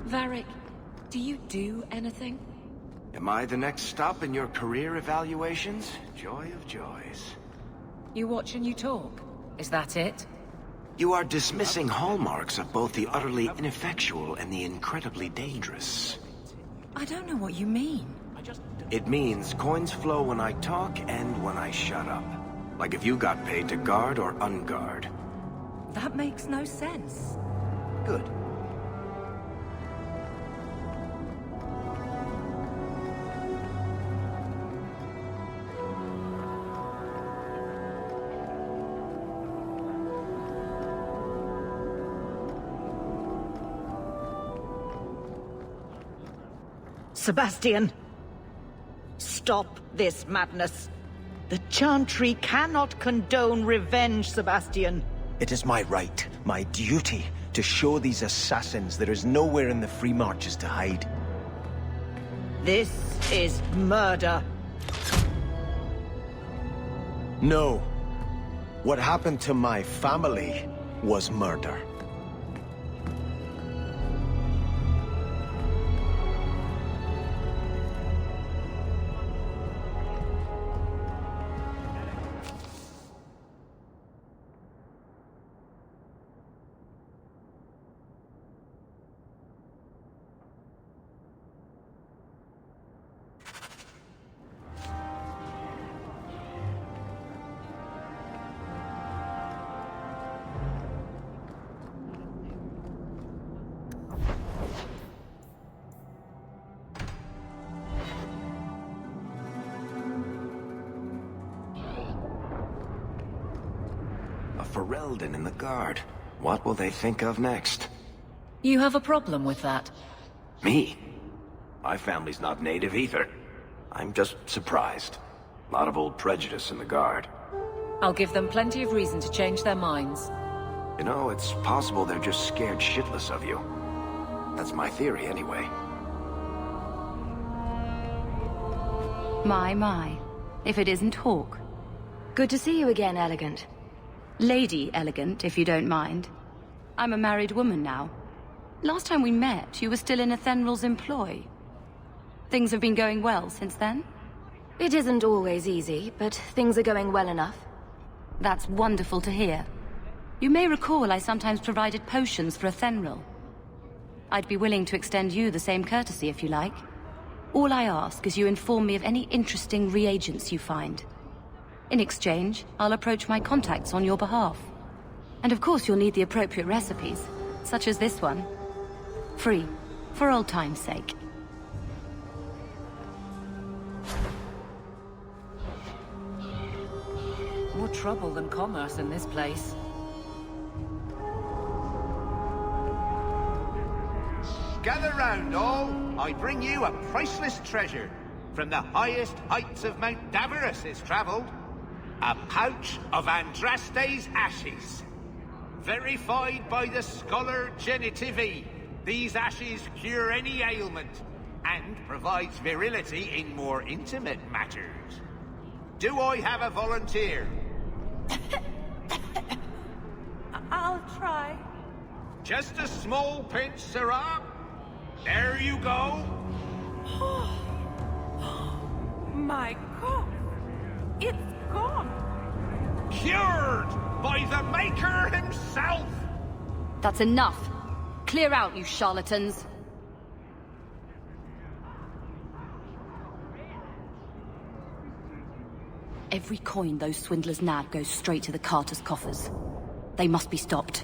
Varric, do you do anything? Am I the next stop in your career evaluations? Joy of joys. You watch and you talk. Is that it? You are dismissing hallmarks of both the utterly ineffectual and the incredibly dangerous. I don't know what you mean. It means coins flow when I talk and when I shut up. Like if you got paid to guard or unguard. That makes no sense. Good. Sebastian! Stop this madness. The Chantry cannot condone revenge, Sebastian. It is my right, my duty, to show these assassins there is nowhere in the Free Marches to hide. This is murder. No. What happened to my family was murder. Ferelden in the guard. What will they think of next? You have a problem with that? Me? My family's not native either. I'm just surprised. A lot of old prejudice in the guard. I'll give them plenty of reason to change their minds. You know, it's possible they're just scared shitless of you. That's my theory, anyway. My. If it isn't Hawke. Good to see you again, Elegant. Lady Elegant, if you don't mind. I'm a married woman now. Last time we met, you were still in Athenral's employ. Things have been going well since then? It isn't always easy, but things are going well enough. That's wonderful to hear. You may recall I sometimes provided potions for Athenral. I'd be willing to extend you the same courtesy if you like. All I ask is you inform me of any interesting reagents you find. In exchange, I'll approach my contacts on your behalf. And of course you'll need the appropriate recipes, such as this one. Free, for old time's sake. More trouble than commerce in this place. Gather round, all. I bring you a priceless treasure. From the highest heights of Mount Davos it's travelled. A pouch of Andraste's ashes. Verified by the scholar Genitivi, these ashes cure any ailment. and provides virility in more intimate matters. Do I have a volunteer? I'll try. Just a small pinch, Sirrah. There you go. My God, it's gone. Cured by the Maker himself. That's enough. Clear out, you charlatans. Every coin those swindlers nab goes straight to the Carter's coffers. They must be stopped.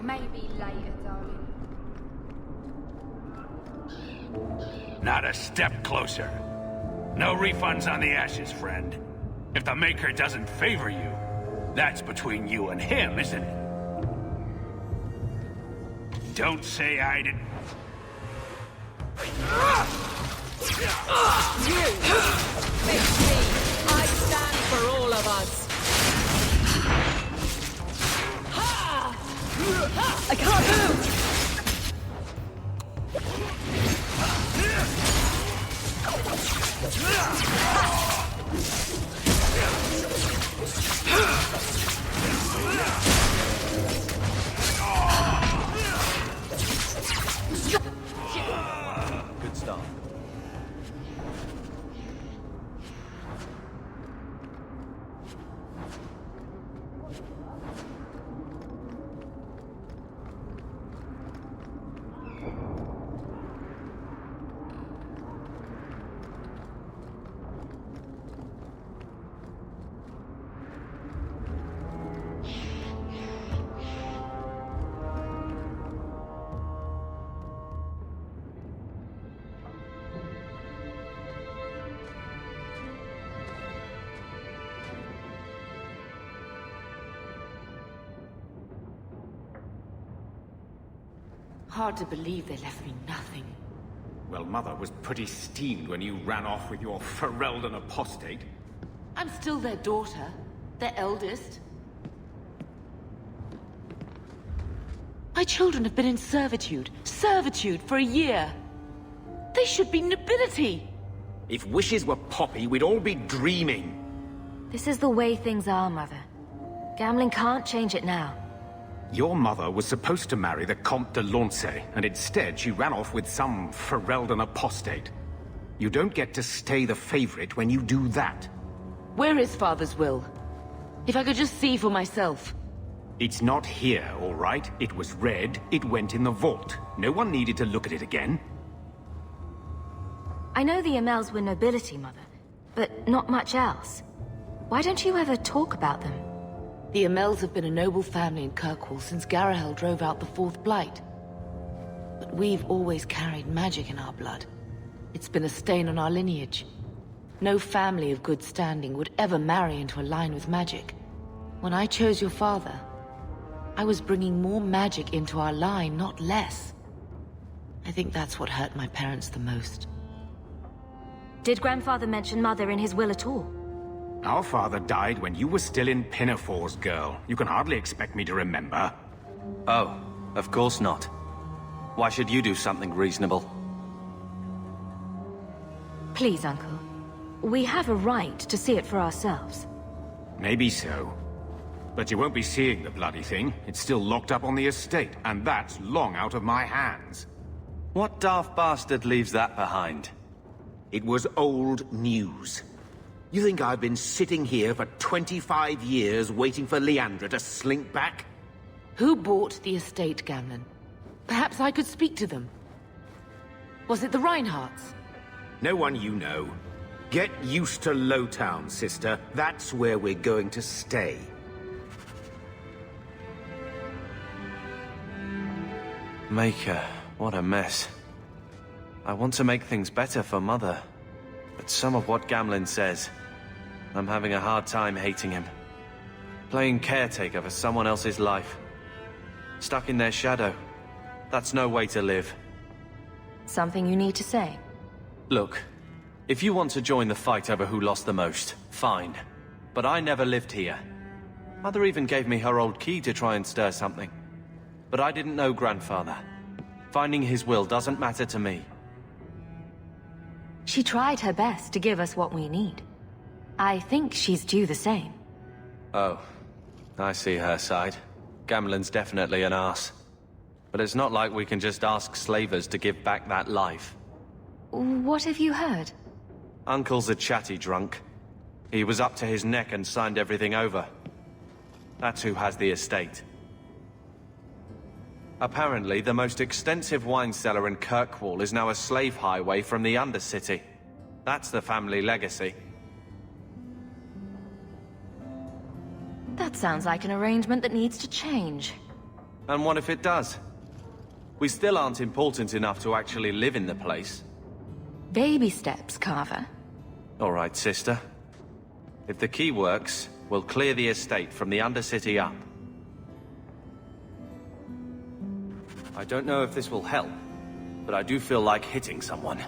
Maybe later, darling. Not a step closer. No refunds on the ashes, friend. If the Maker doesn't favor you, that's between you and him, isn't it? Don't say I didn't... You! It's me! I stand for all of us! I can't move! Good start. Hard to believe they left me nothing. Well, Mother was pretty steamed when you ran off with your Ferelden apostate. I'm still their daughter, their eldest. My children have been in servitude for a year. They should be nobility. If wishes were poppy, we'd all be dreaming. This is the way things are, Mother. Gambling can't change it now. Your mother was supposed to marry the Comte de Launcey, and instead she ran off with some Ferelden apostate. You don't get to stay the favorite when you do that. Where is Father's will? If I could just see for myself. It's not here, all right? It was read, it went in the vault. No one needed to look at it again. I know the Amels were nobility, Mother, but not much else. Why don't you ever talk about them? The Amels have been a noble family in Kirkwall since Garahel drove out the Fourth Blight. But we've always carried magic in our blood. It's been a stain on our lineage. No family of good standing would ever marry into a line with magic. When I chose your father, I was bringing more magic into our line, not less. I think that's what hurt my parents the most. Did Grandfather mention Mother in his will at all? Our father died when you were still in Pinafores, girl. You can hardly expect me to remember. Oh, of course not. Why should you do something reasonable? Please, Uncle. We have a right to see it for ourselves. Maybe so. But you won't be seeing the bloody thing. It's still locked up on the estate, and that's long out of my hands. What daft bastard leaves that behind? It was old news. You think I've been sitting here for 25 years waiting for Leandra to slink back? Who bought the estate, Gamlen? Perhaps I could speak to them. Was it the Reinhardts? No one you know. Get used to Lowtown, sister. That's where we're going to stay. Maker, what a mess. I want to make things better for Mother. But some of what Gamlen says, I'm having a hard time hating him. Playing caretaker for someone else's life. Stuck in their shadow. That's no way to live. Something you need to say? Look, if you want to join the fight over who lost the most, fine. But I never lived here. Mother even gave me her old key to try and stir something. But I didn't know Grandfather. Finding his will doesn't matter to me. She tried her best to give us what we need. I think she's due the same. Oh, I see her side. Gamlen's definitely an arse. But it's not like we can just ask slavers to give back that life. What have you heard? Uncle's a chatty drunk. He was up to his neck and signed everything over. That's who has the estate. Apparently, the most extensive wine cellar in Kirkwall is now a slave highway from the Undercity. That's the family legacy. That sounds like an arrangement that needs to change. And what if it does? We still aren't important enough to actually live in the place. Baby steps, Carver. All right, sister. If the key works, we'll clear the estate from the Undercity up. I don't know if this will help, but I do feel like hitting someone.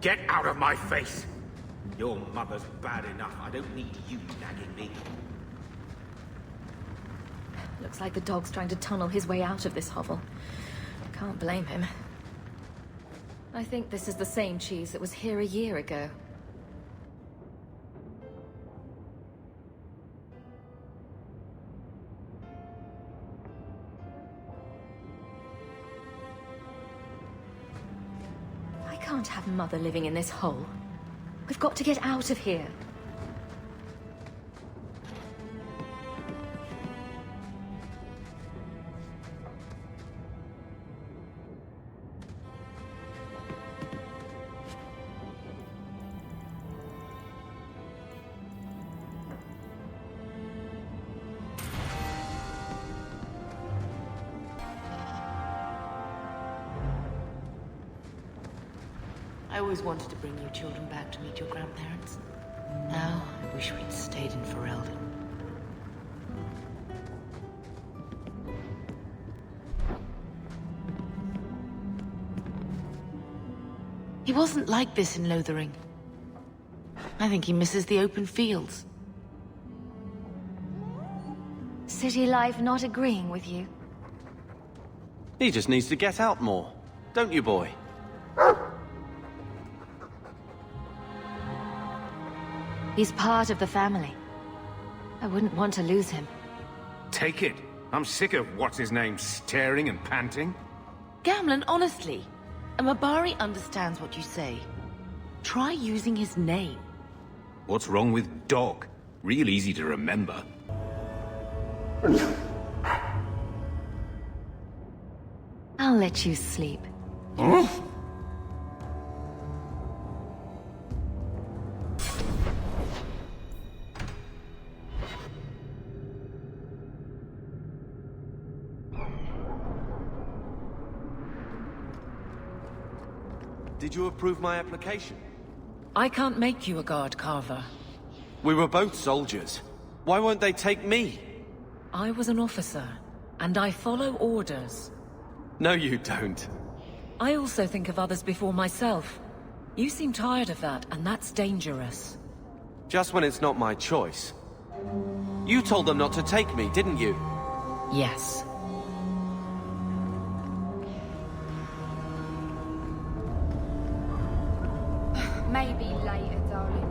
Get out of my face! Your mother's bad enough. I don't need you nagging me. Looks like the dog's trying to tunnel his way out of this hovel. Can't blame him. I think this is the same cheese that was here a year ago. I can't have Mother living in this hole. We've got to get out of here. I always wanted to bring you children back to meet your grandparents. Now, I wish we'd stayed in Ferelden. He wasn't like this in Lothering. I think he misses the open fields. City life not agreeing with you? He just needs to get out more. Don't you, boy? He's part of the family. I wouldn't want to lose him. Take it. I'm sick of what's-his-name staring and panting. Gamlen, honestly, a Mabari understands what you say. Try using his name. What's wrong with dog? Real easy to remember. I'll let you sleep. Huh? Did you approve my application? I can't make you a guard, Carver. We were both soldiers. Why won't they take me? I was an officer, and I follow orders. No, you don't. I also think of others before myself. You seem tired of that, and that's dangerous. Just when it's not my choice. You told them not to take me, didn't you? Yes. Maybe later, darling.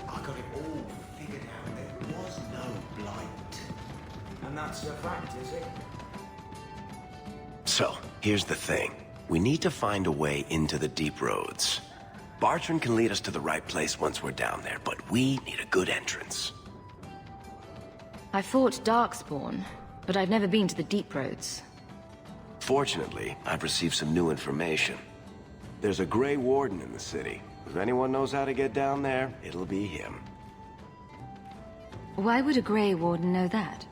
I got it all figured out. There was no blight. And that's a fact, is it? So, here's the thing. We need to find a way into the deep roads. Bartrand can lead us to the right place once we're down there, but we need a good entrance. I fought darkspawn, but I've never been to the deep roads. Fortunately, I've received some new information. There's a Grey Warden in the city. If anyone knows how to get down there, it'll be him. Why would a Grey Warden know that?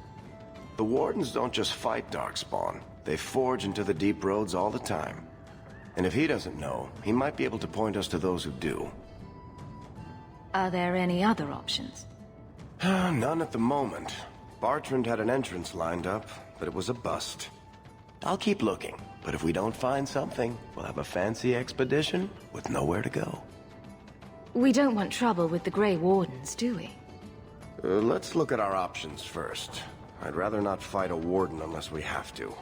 The Wardens don't just fight darkspawn. They forge into the deep roads all the time. And if he doesn't know, he might be able to point us to those who do. Are there any other options? None at the moment. Bartrand had an entrance lined up, but it was a bust. I'll keep looking, but if we don't find something, we'll have a fancy expedition with nowhere to go. We don't want trouble with the Grey Wardens, do we? Let's look at our options first. I'd rather not fight a Warden unless we have to.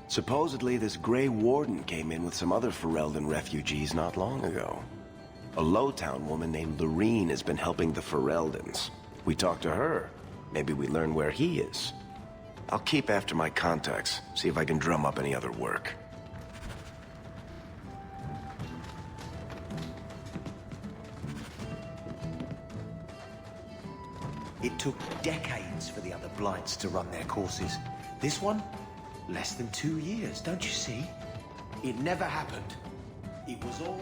Supposedly, this Grey Warden came in with some other Ferelden refugees not long ago. A Lowtown woman named Lothering has been helping the Fereldans. We talk to her. Maybe we learn where he is. I'll keep after my contacts, see if I can drum up any other work. It took decades for the other Blights to run their courses. This one? Less than 2 years, don't you see? It never happened. It was all...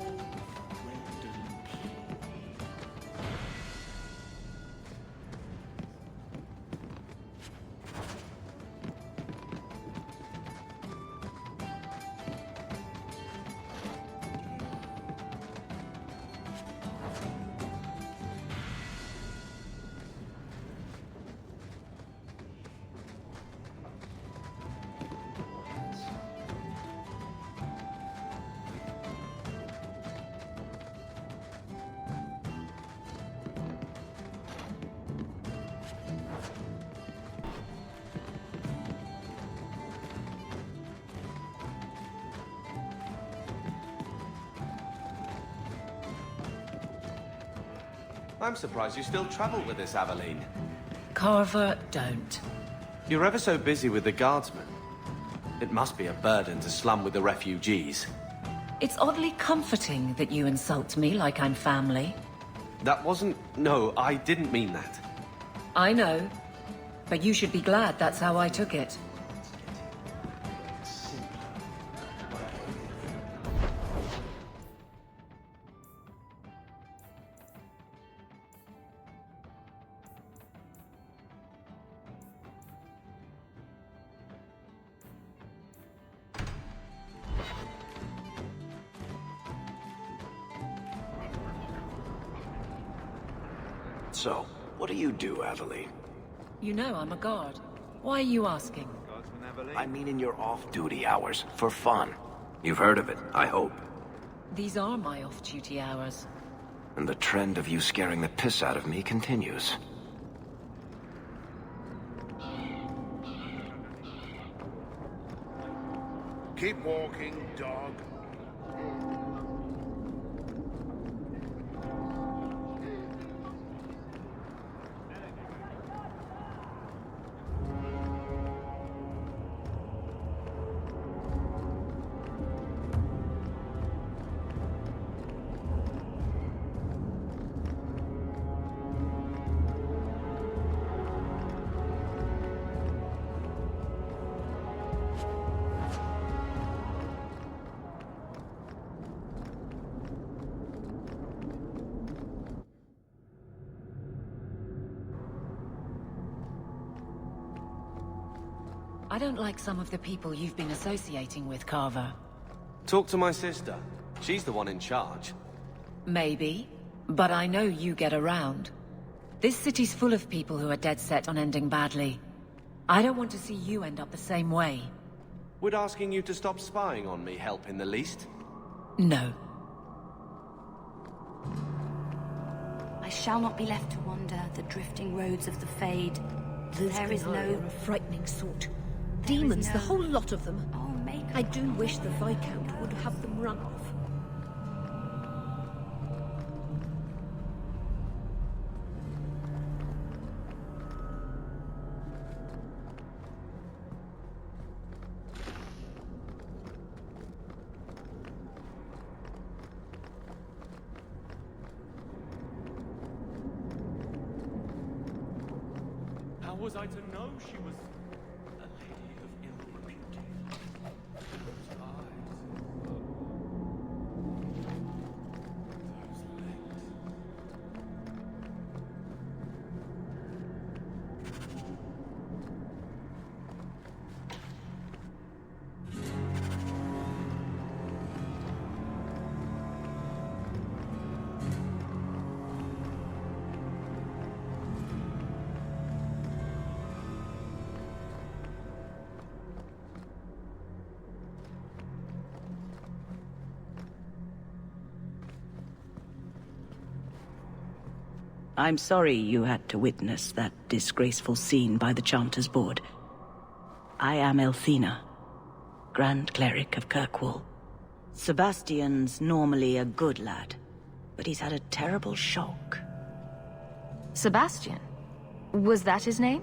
I'm surprised you still travel with this, Aveline. Carver, don't. You're ever so busy with the guardsmen. It must be a burden to slum with the refugees. It's oddly comforting that you insult me like I'm family. That wasn't... No, I didn't mean that. I know, but you should be glad that's how I took it. So, what do you do, Aveline? You know I'm a guard. Why are you asking? I mean in your off-duty hours, for fun. You've heard of it, I hope. These are my off-duty hours. And the trend of you scaring the piss out of me continues. Keep walking, dog. I don't like some of the people you've been associating with, Carver. Talk to my sister. She's the one in charge. Maybe, but I know you get around. This city's full of people who are dead set on ending badly. I don't want to see you end up the same way. Would asking you to stop spying on me help in the least? No. I shall not be left to wander the drifting roads of the Fade. There is no... They're a frightening sort. Demons, the whole lot of them. Oh, I do wish the Viscount would have them run off. How was I to know she was a lady of ill repute? I'm sorry you had to witness that disgraceful scene by the Chanter's Board. I am Elthina, Grand Cleric of Kirkwall. Sebastian's normally a good lad, but he's had a terrible shock. Sebastian? Was that his name?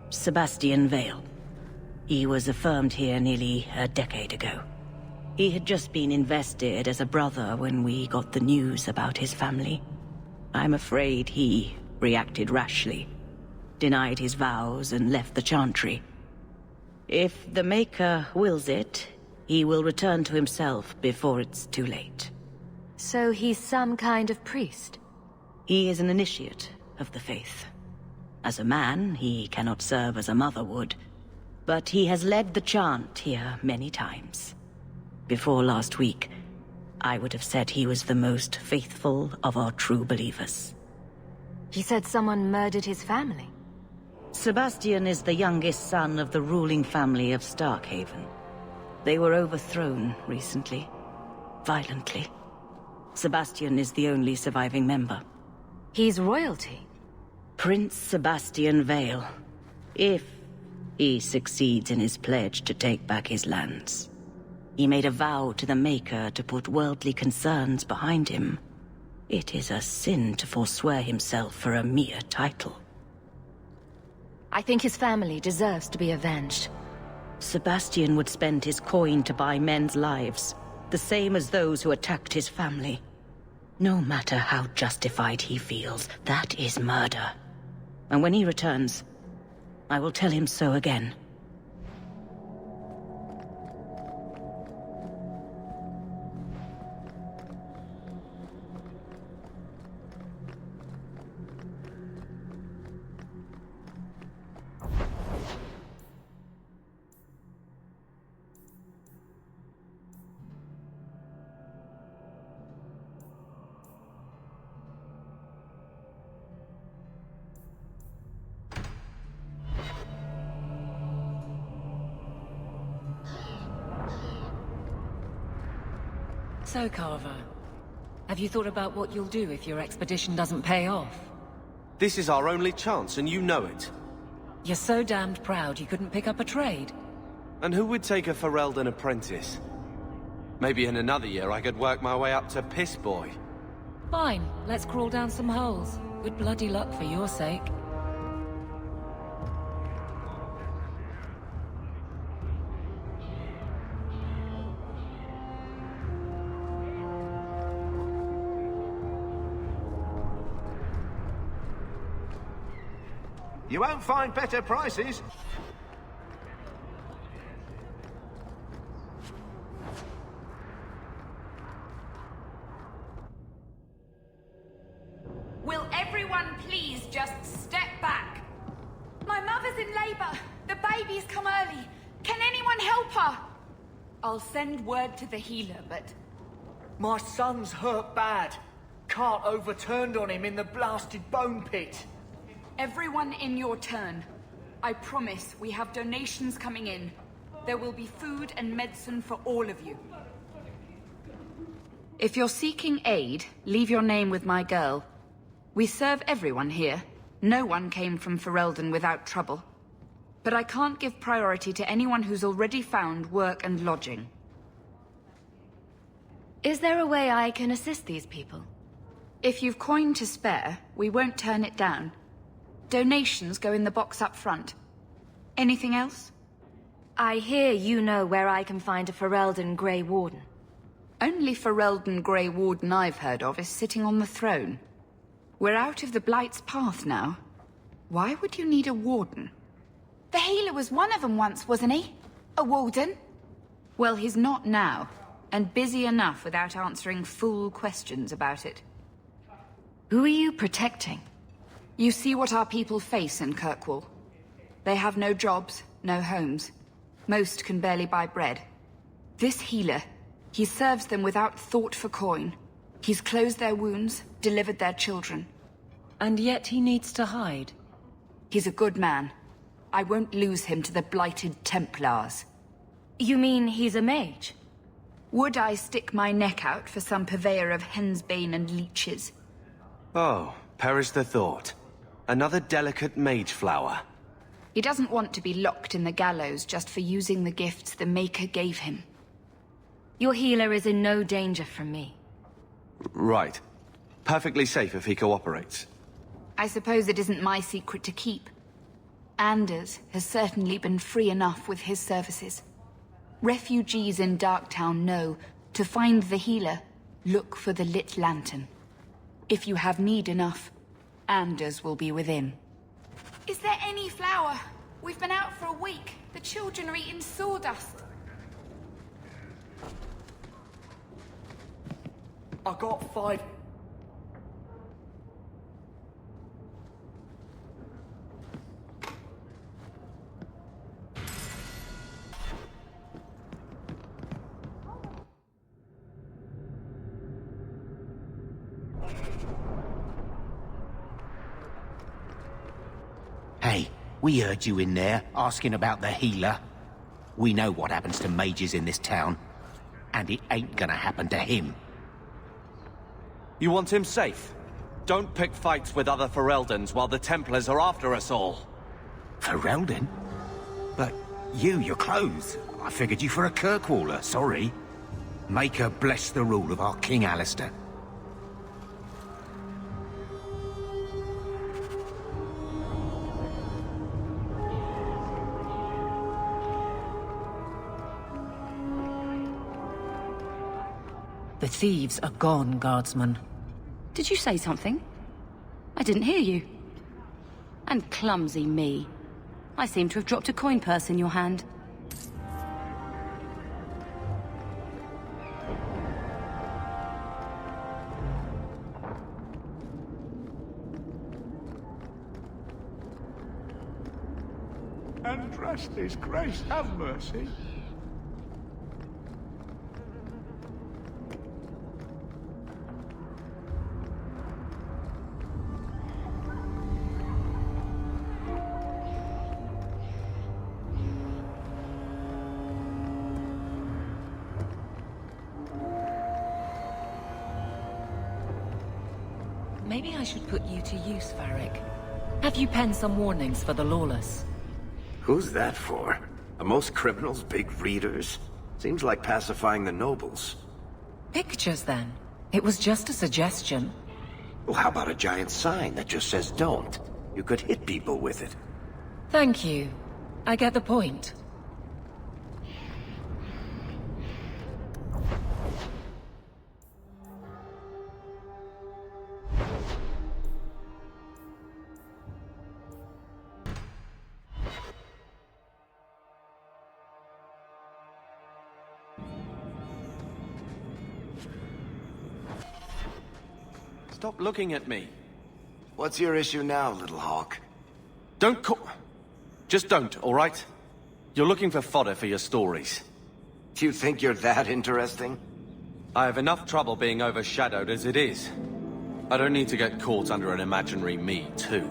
Sebastian Vale. He was affirmed here nearly a decade ago. He had just been invested as a brother when we got the news about his family. I'm afraid he reacted rashly, denied his vows and left the Chantry. If the Maker wills it, he will return to himself before it's too late. So he's some kind of priest? He is an initiate of the faith. As a man, he cannot serve as a mother would, but he has led the chant here many times. Before last week, I would have said he was the most faithful of our true believers. He said someone murdered his family. Sebastian is the youngest son of the ruling family of Starkhaven. They were overthrown recently, violently. Sebastian is the only surviving member. He's royalty? Prince Sebastian Vale, if he succeeds in his pledge to take back his lands. He made a vow to the Maker to put worldly concerns behind him. It is a sin to forswear himself for a mere title. I think his family deserves to be avenged. Sebastian would spend his coin to buy men's lives, the same as those who attacked his family. No matter how justified he feels, that is murder. And when he returns, I will tell him so again. So, Carver, have you thought about what you'll do if your expedition doesn't pay off? This is our only chance, and you know it. You're so damned proud you couldn't pick up a trade. And who would take a Ferelden apprentice? Maybe in another year I could work my way up to Piss Boy. Fine, let's crawl down some holes. Good bloody luck for your sake. You won't find better prices. Will everyone please just step back? My mother's in labor. The baby's come early. Can anyone help her? I'll send word to the healer, but... My son's hurt bad. Cart overturned on him in the blasted bone pit. Everyone in your turn. I promise we have donations coming in. There will be food and medicine for all of you. If you're seeking aid, leave your name with my girl. We serve everyone here. No one came from Ferelden without trouble. But I can't give priority to anyone who's already found work and lodging. Is there a way I can assist these people? If you've coin to spare, we won't turn it down. Donations go in the box up front. Anything else? I hear you know where I can find a Ferelden Grey Warden. Only Ferelden Grey Warden I've heard of is sitting on the throne. We're out of the Blight's path now. Why would you need a warden? The healer was one of them once, wasn't he? A warden? Well, he's not now, and busy enough without answering fool questions about it. Who are you protecting? You see what our people face in Kirkwall. They have no jobs, no homes. Most can barely buy bread. This healer, he serves them without thought for coin. He's closed their wounds, delivered their children. And yet he needs to hide. He's a good man. I won't lose him to the blighted Templars. You mean he's a mage? Would I stick my neck out for some purveyor of hensbane and leeches? Oh, Perish the thought. Another delicate mage flower. He doesn't want to be locked in the gallows just for using the gifts the Maker gave him. Your healer is in no danger from me. Right. Perfectly safe if he cooperates. I suppose it isn't my secret to keep. Anders has certainly been free enough with his services. Refugees in Darktown know to find the healer, look for the lit lantern. If you have need enough, Anders will be within. Is there any flour? We've been out for a week. The children are eating sawdust. I got 5... Hey, we heard you in there, asking about the healer. We know what happens to mages in this town. And it ain't gonna happen to him. You want him safe? Don't pick fights with other Ferelden's while the Templars are after us all. Ferelden? But your clothes. I figured you for a Kirkwaller, sorry. Maker bless the rule of our King Alistair. The thieves are gone, guardsman. Did you say something? I didn't hear you. And clumsy me. I seem to have dropped a coin purse in your hand. Andraste's grace, have mercy. Maybe I should put you to use, Varric. Have you penned some warnings for the lawless? Who's that for? Are most criminals big readers? Seems like pacifying the nobles. Pictures, then. It was just a suggestion. Well, how about a giant sign that just says don't? You could hit people with it. Thank you. I get the point. Stop looking at me. What's your issue now, little Hawke? Don't call... Just don't, all right? You're looking for fodder for your stories. Do you think you're that interesting? I have enough trouble being overshadowed as it is. I don't need to get caught under an imaginary me, too.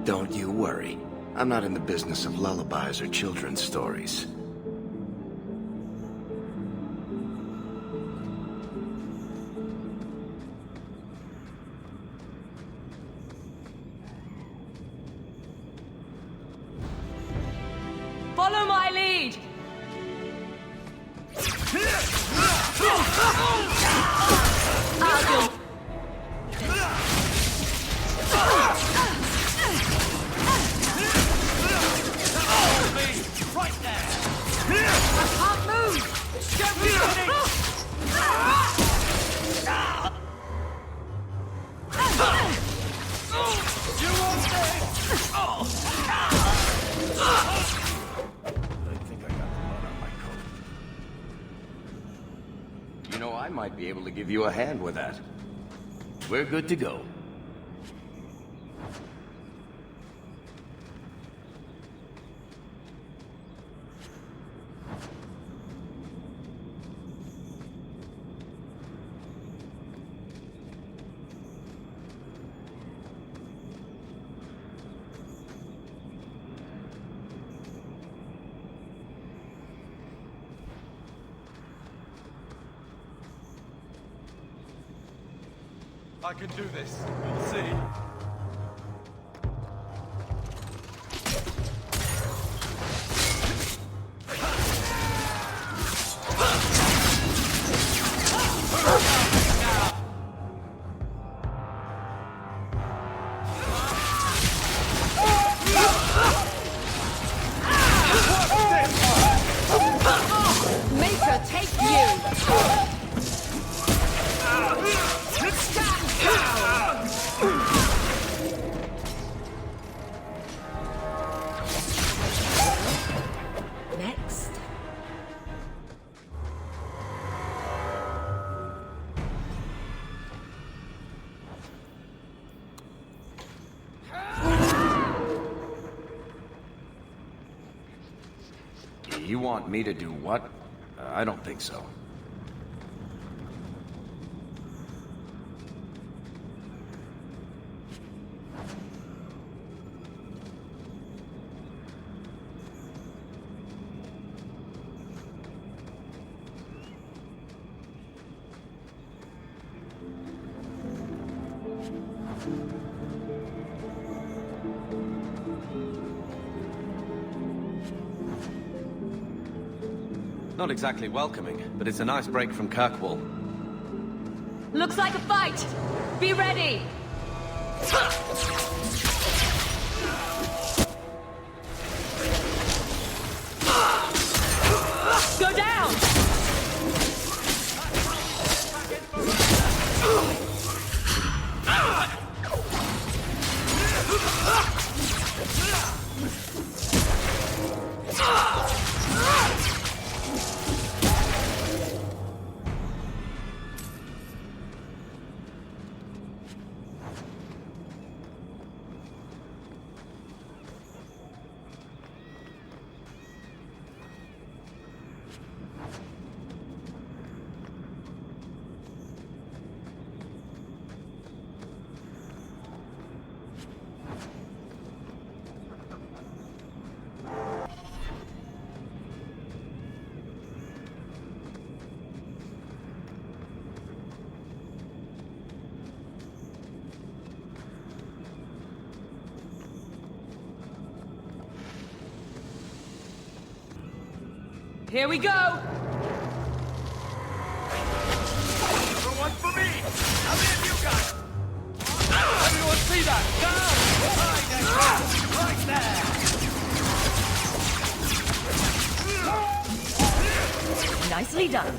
Don't you worry. I'm not in the business of lullabies or children's stories. Follow my lead! You know, I might be able to give you a hand with that. We're good to go. I can do this. We'll see. Maker, take you! Next. You want me to do what? I don't think so. Not exactly welcoming, but it's a nice break from Kirkwall. Looks like a fight! Be ready! Go down! Here we go! One for me! How many of you got? Everyone see that? Down! Right there! Nicely done.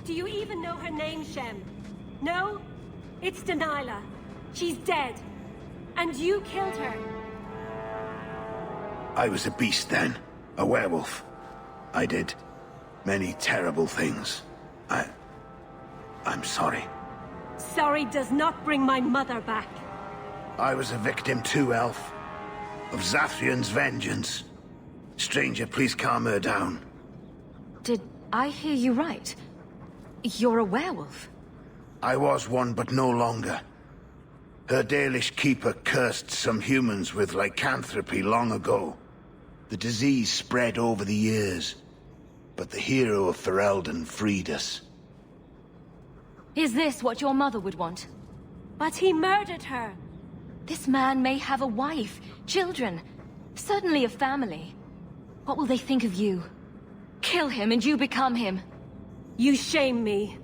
Do you even know her name, Shem? No? It's Delilah. She's dead. And you killed her. I was a beast then. A werewolf. I did many terrible things. I'm sorry. Sorry does not bring my mother back. I was a victim too, Elf. Of Zathrian's vengeance. Stranger, please calm her down. Did I hear you right? You're a werewolf? I was one, but no longer. Her Dalish keeper cursed some humans with lycanthropy long ago. The disease spread over the years, but the hero of Ferelden freed us. Is this what your mother would want? But he murdered her. This man may have a wife, children, certainly a family. What will they think of you? Kill him and you become him. You shame me.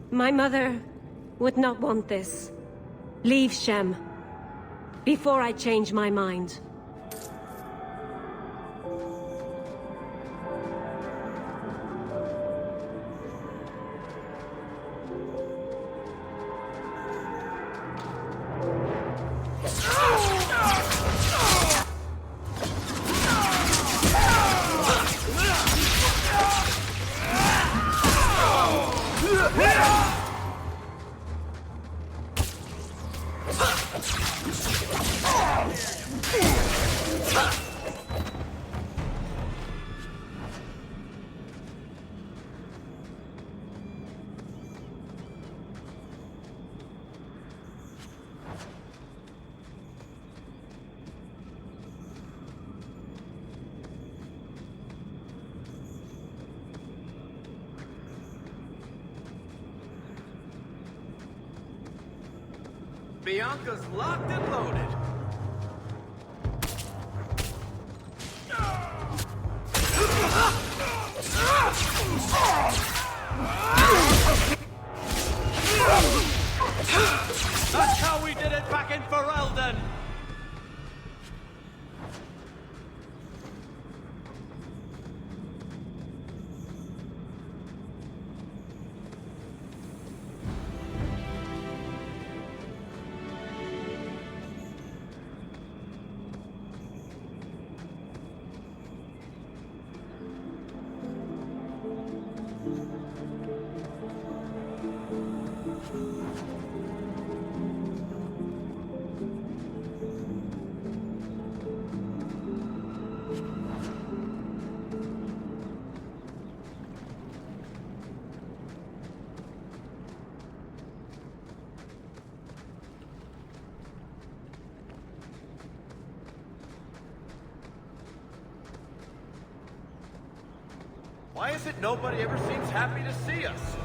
My mother would not want this. Leave, Shem, before I change my mind. Bianca's locked and loaded. That's how we did it back in Ferelden! Why is it nobody ever seems happy to see us?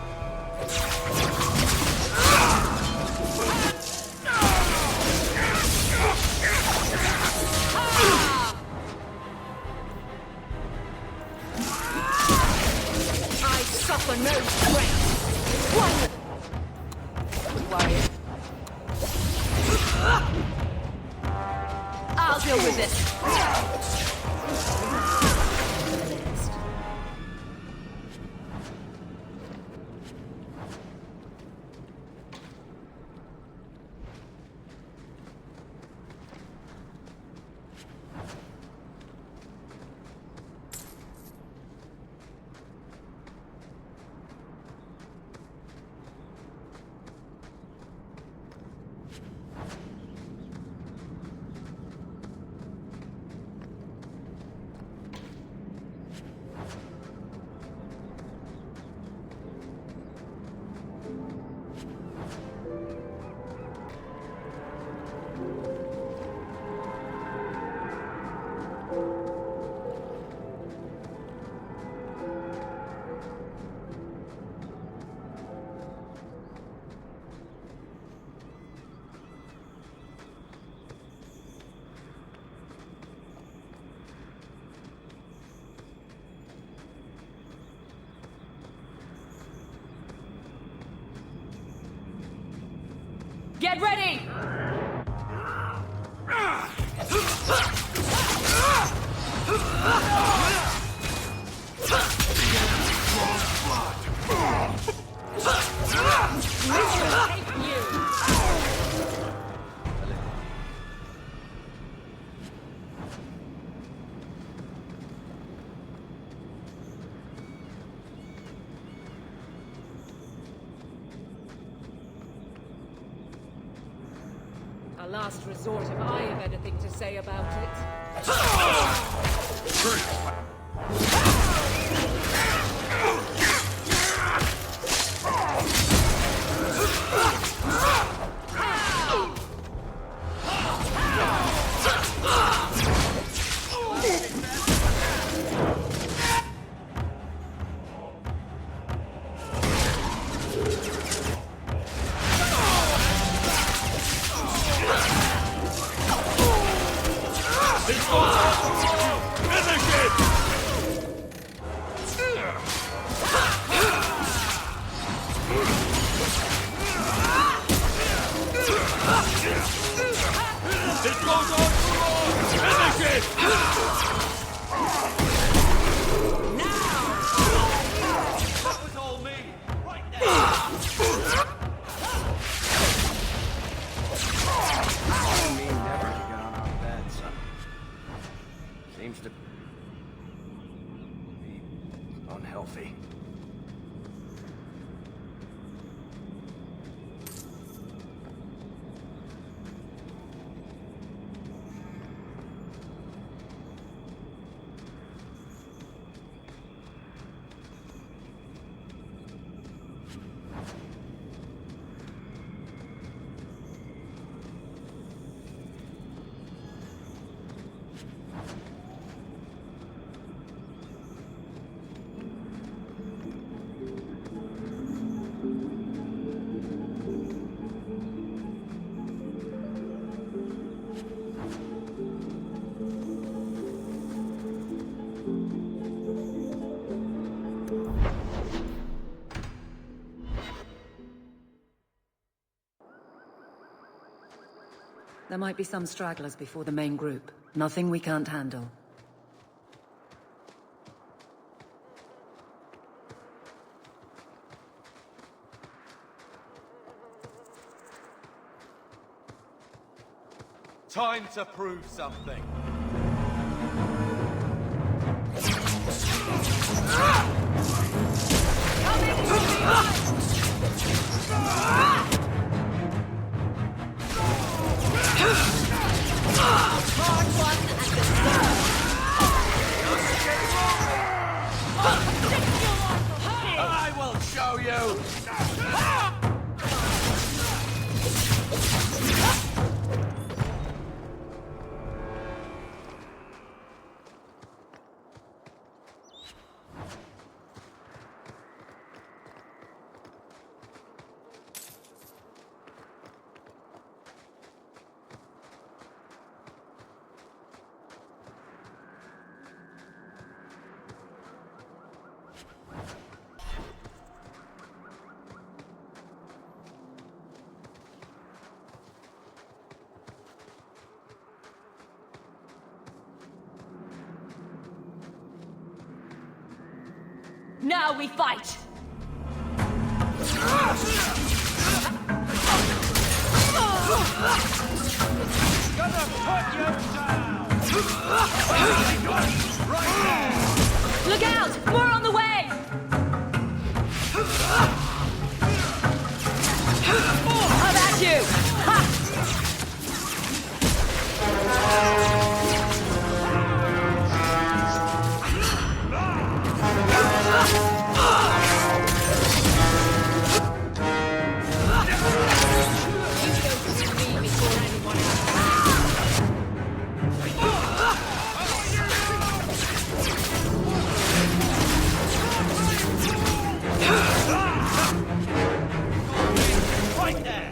I suffer no strength. Warrior. I'll deal with this. Get ready! A last resort if I have anything to say about it. Seems to be unhealthy. There might be some stragglers before the main group. Nothing we can't handle. Time to prove something. I will show you! Now we fight! Gonna put you down! Look out! More on the way! How about you? Ha! Right there!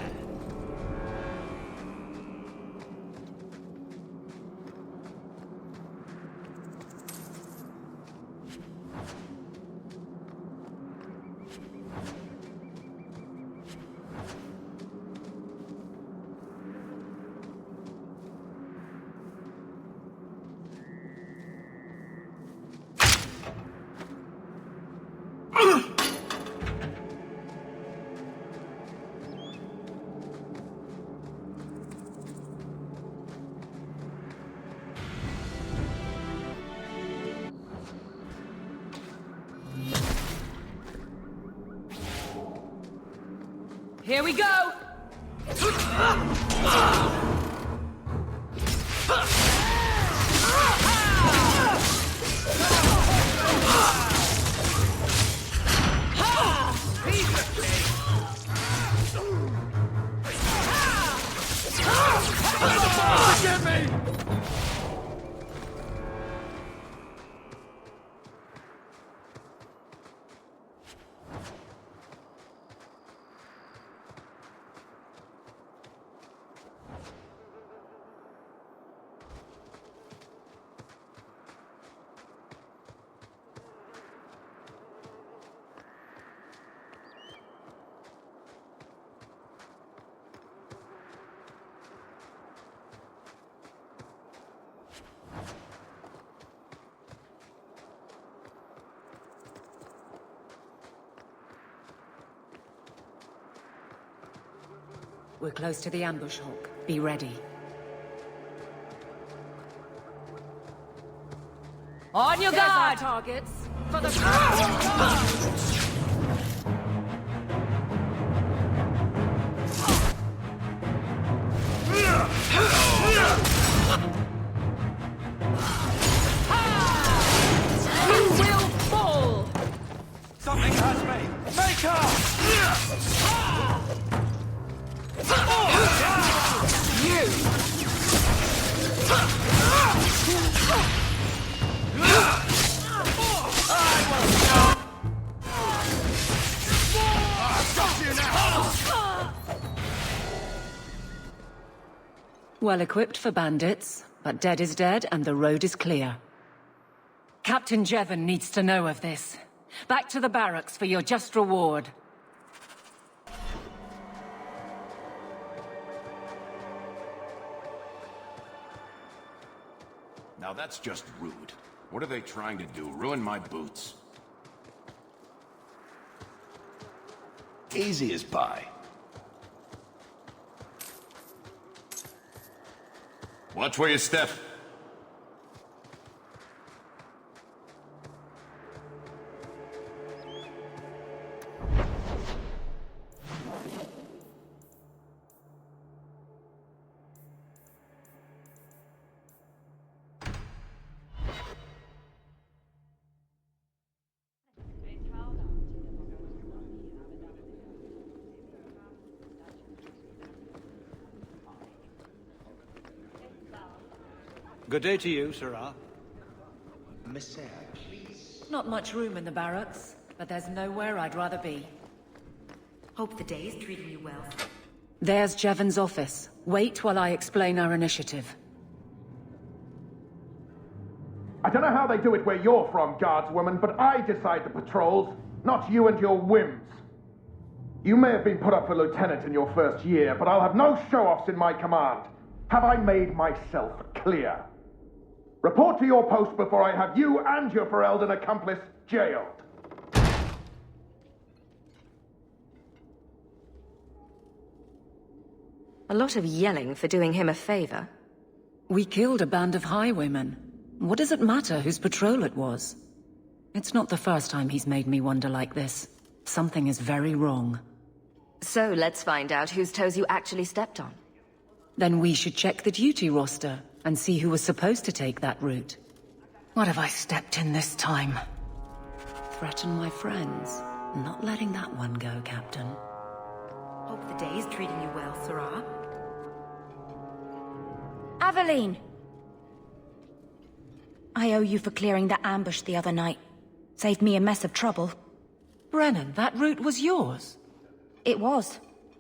Here we go! Forgive me! We're close to the ambush, Hawke. Be ready. On your guard! Targets. For the You will fall! Something has me! Make up! Well equipped for bandits, but dead is dead and the road is clear. Captain Jevon needs to know of this. Back to the barracks for your just reward. Now that's just rude. What are they trying to do? Ruin my boots? Easy as pie. Watch where you step. Good day to you, Sirrah. Monsieur, please. Not much room in the barracks, but there's nowhere I'd rather be. Hope the day is treating you well. There's Jevon's office. Wait while I explain our initiative. I don't know how they do it where you're from, guardswoman, but I decide the patrols, not you and your whims. You may have been put up for lieutenant in your first year, but I'll have no show-offs in my command. Have I made myself clear? Report to your post before I have you and your Ferelden accomplice jailed. A lot of yelling for doing him a favor. We killed a band of highwaymen. What does it matter whose patrol it was? It's not the first time he's made me wonder like this. Something is very wrong. So let's find out whose toes you actually stepped on. Then we should check the duty roster and see who was supposed to take that route. What have I stepped in this time? Threaten my friends. Not letting that one go, Captain. Hope the day is treating you well, Sirrah. Aveline! I owe you for clearing that ambush the other night. Saved me a mess of trouble. Brennan, that route was yours? It was.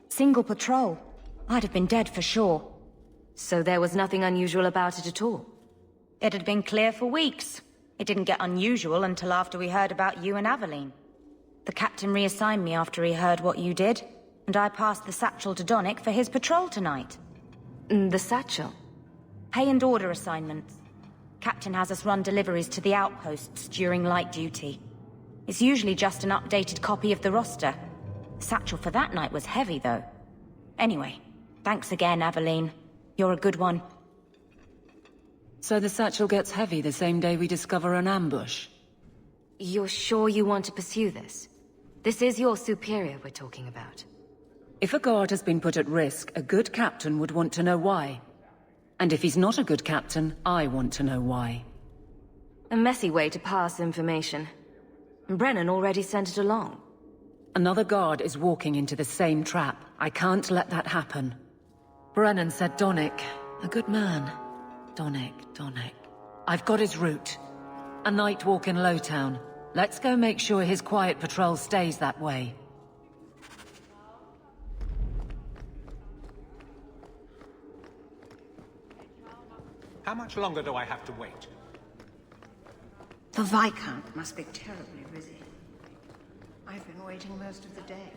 Single patrol. I'd have been dead for sure. So there was nothing unusual about it at all? It had been clear for weeks. It didn't get unusual until after we heard about you and Aveline. The captain reassigned me after he heard what you did, and I passed the satchel to Donnic for his patrol tonight. The satchel? Pay and order assignments. Captain has us run deliveries to the outposts during light duty. It's usually just an updated copy of the roster. The satchel for that night was heavy, though. Anyway, thanks again, Aveline. You're a good one. So the satchel gets heavy the same day we discover an ambush? You're sure you want to pursue this? This is your superior we're talking about. If a guard has been put at risk, a good captain would want to know why. And if he's not a good captain, I want to know why. A messy way to pass information. Brennan already sent it along. Another guard is walking into the same trap. I can't let that happen. Brennan said Donnic. A good man. Donnic. I've got his route. A night walk in Lowtown. Let's go make sure his quiet patrol stays that way. How much longer do I have to wait? The Viscount must be terribly busy. I've been waiting most of the day.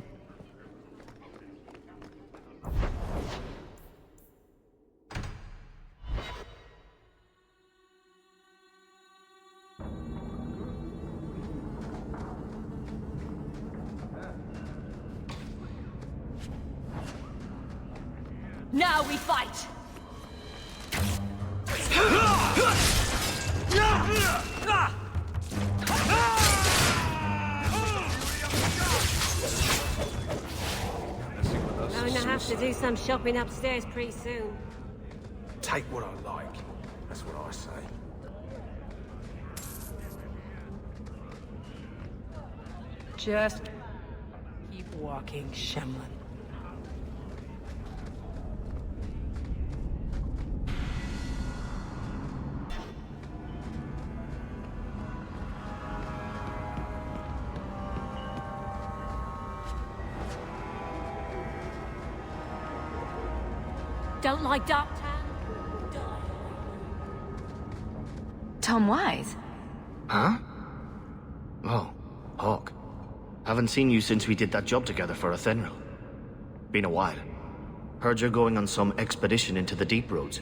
Now we fight! Going to have to do some shopping upstairs pretty soon. Take what I like. That's what I say. Just keep walking, Shemlin. Don't like Darktown? Tom Wise? Huh? Oh, Hawke. Haven't seen you since we did that job together for Athenril. Been a while. Heard you're going on some expedition into the Deep Roads.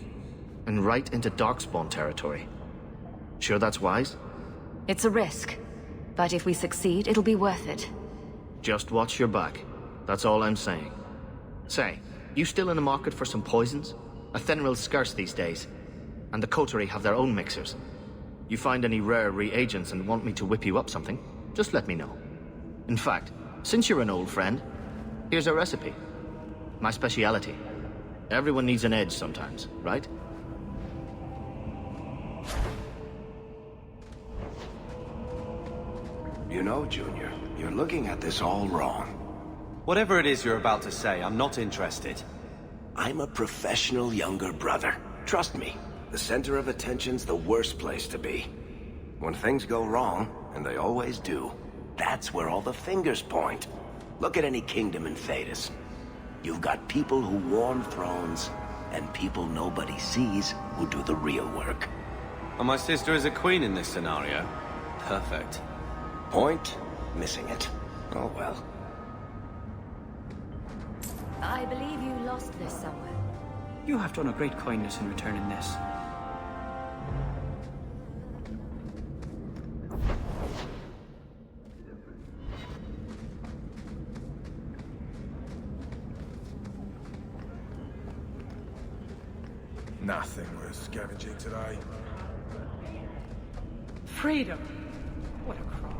And right into darkspawn territory. Sure that's wise? It's a risk. But if we succeed, it'll be worth it. Just watch your back. That's all I'm saying. Say, you still in the market for some poisons? Athenril's scarce these days. And the coterie have their own mixers. You find any rare reagents and want me to whip you up something, just let me know. In fact, since you're an old friend, here's a recipe. My speciality. Everyone needs an edge sometimes, right? You know, Junior, you're looking at this all wrong. Whatever it is you're about to say, I'm not interested. I'm a professional younger brother. Trust me, the center of attention's the worst place to be. When things go wrong, and they always do, that's where all the fingers point. Look at any kingdom in Thedas. You've got people who warm thrones, and people nobody sees who do the real work. And my sister is a queen in this scenario. Perfect. Point, missing it. Oh well. I believe you lost this somewhere. You have done a great kindness in returning this. Nothing worth scavenging today. Freedom! What a crock.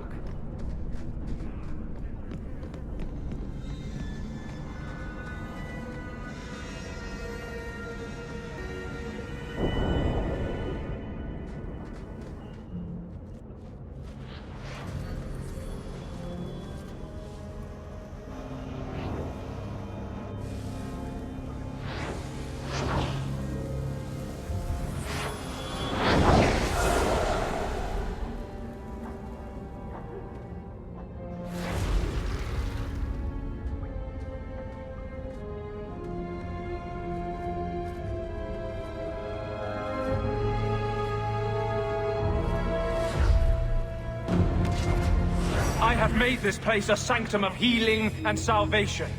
I have made this place a sanctum of healing and salvation.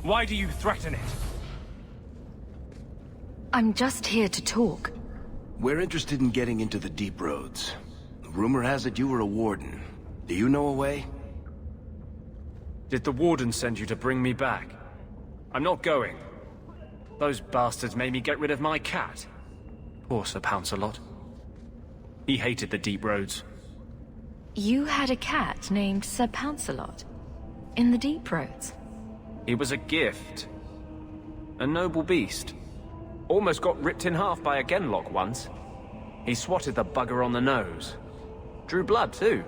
Why do you threaten it? I'm just here to talk. We're interested in getting into the deep roads. Rumor has it you were a warden. Do you know a way? Did the warden send you to bring me back? I'm not going. Those bastards made me get rid of my cat. Poor Sir Pouncelot. He hated the deep roads. You had a cat named Sir Pouncelot in the deep roads. He was a gift. A noble beast. Almost got ripped in half by a Genlock once. He swatted the bugger on the nose. Drew blood, too.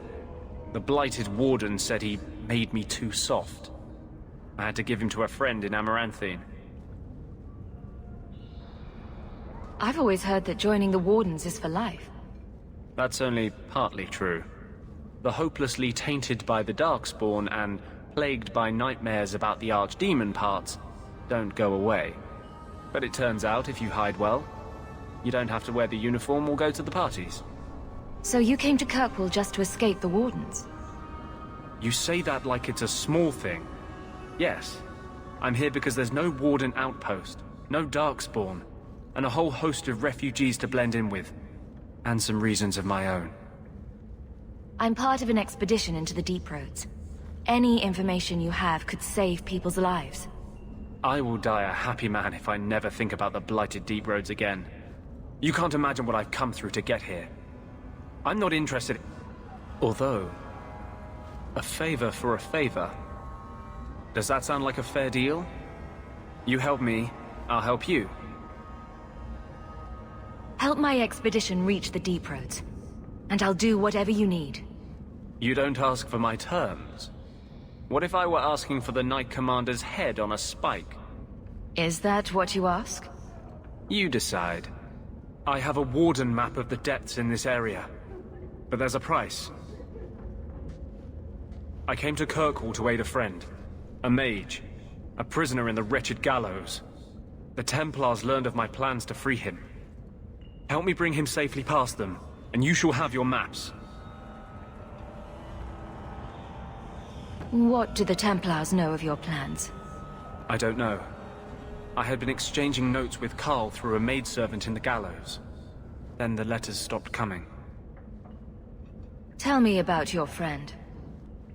The blighted warden said he made me too soft. I had to give him to a friend in Amaranthine. I've always heard that joining the Wardens is for life. That's only partly true. The hopelessly tainted by the darkspawn and plagued by nightmares about the archdemon parts don't go away. But it turns out if you hide well, you don't have to wear the uniform or go to the parties. So you came to Kirkwall just to escape the Wardens? You say that like it's a small thing. Yes, I'm here because there's no Warden outpost, no darkspawn, and a whole host of refugees to blend in with. And some reasons of my own. I'm part of an expedition into the deep roads. Any information you have could save people's lives. I will die a happy man if I never think about the blighted deep roads again. You can't imagine what I've come through to get here. I'm not interested... Although... a favor for a favor. Does that sound like a fair deal? You help me, I'll help you. Help my expedition reach the deep roads, and I'll do whatever you need. You don't ask for my terms. What if I were asking for the Knight Commander's head on a spike? Is that what you ask? You decide. I have a warden map of the depths in this area. But there's a price. I came to Kirkwall to aid a friend. A mage. A prisoner in the wretched gallows. The Templars learned of my plans to free him. Help me bring him safely past them, and you shall have your maps. What do the Templars know of your plans? I don't know. I had been exchanging notes with Carl through a maidservant in the gallows. Then the letters stopped coming. Tell me about your friend.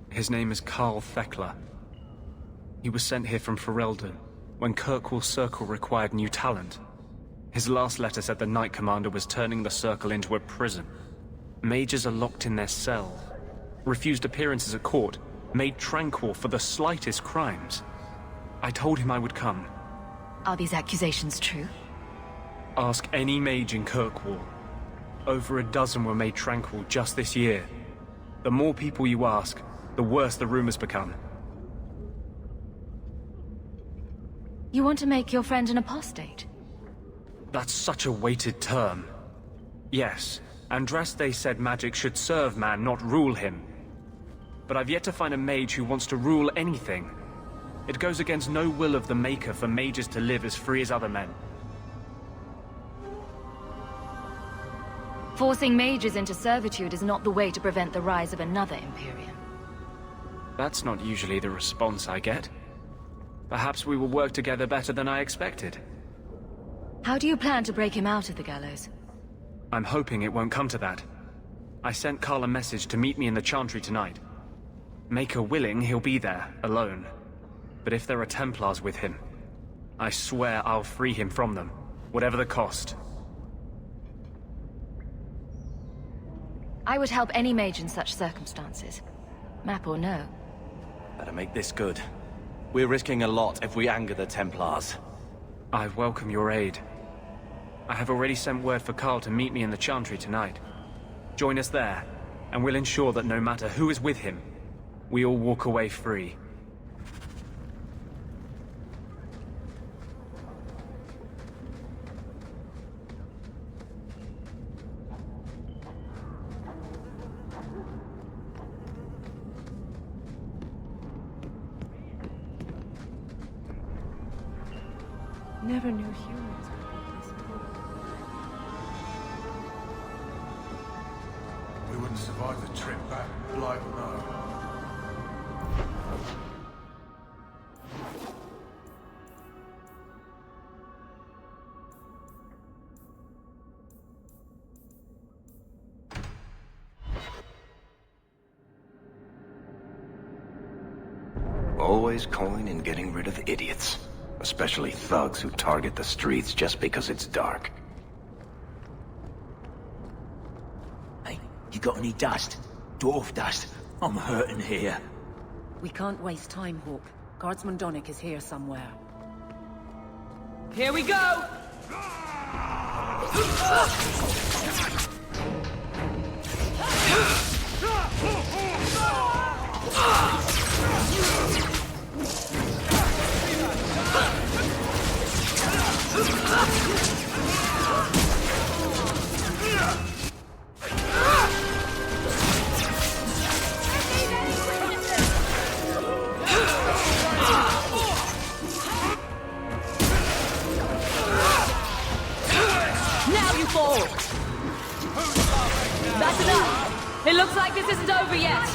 His name is Karl Thekla. He was sent here from Ferelden when Kirkwall's Circle required new talent. His last letter said the Knight Commander was turning the Circle into a prison. Mages are locked in their cell, refused appearances at court, made tranquil for the slightest crimes. I told him I would come. Are these accusations true? Ask any mage in Kirkwall. Over a dozen were made tranquil just this year. The more people you ask, the worse the rumors become. You want to make your friend an apostate? That's such a weighted term. Yes, Andraste said magic should serve man, not rule him. But I've yet to find a mage who wants to rule anything. It goes against no will of the Maker for mages to live as free as other men. Forcing mages into servitude is not the way to prevent the rise of another Imperium. That's not usually the response I get. Perhaps we will work together better than I expected. How do you plan to break him out of the gallows? I'm hoping it won't come to that. I sent Karl a message to meet me in the Chantry tonight. Maker willing, he'll be there, alone. But if there are Templars with him, I swear I'll free him from them, whatever the cost. I would help any mage in such circumstances. Map or no. Better make this good. We're risking a lot if we anger the Templars. I welcome your aid. I have already sent word for Karl to meet me in the Chantry tonight. Join us there, and we'll ensure that no matter who is with him, we all walk away free. Never knew humans could be this poor. We wouldn't survive the trip back, Blight, no. Always coin and getting rid of idiots. Especially thugs who target the streets just because it's dark. Hey, you got any dust? Dwarf dust? I'm hurting here. We can't waste time, Hawke. Guardsman Donnick is here somewhere. Here we go! Now you fall! That's enough! It looks like this isn't over yet!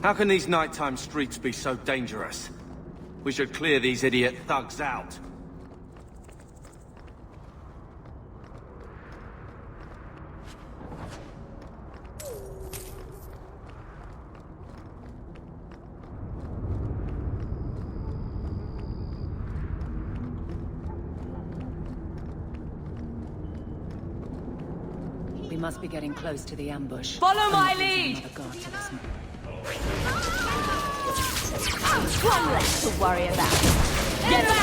How can these nighttime streets be so dangerous? We should clear these idiot thugs out. We must be getting close to the ambush. Follow my lead! One less to worry about. Get back!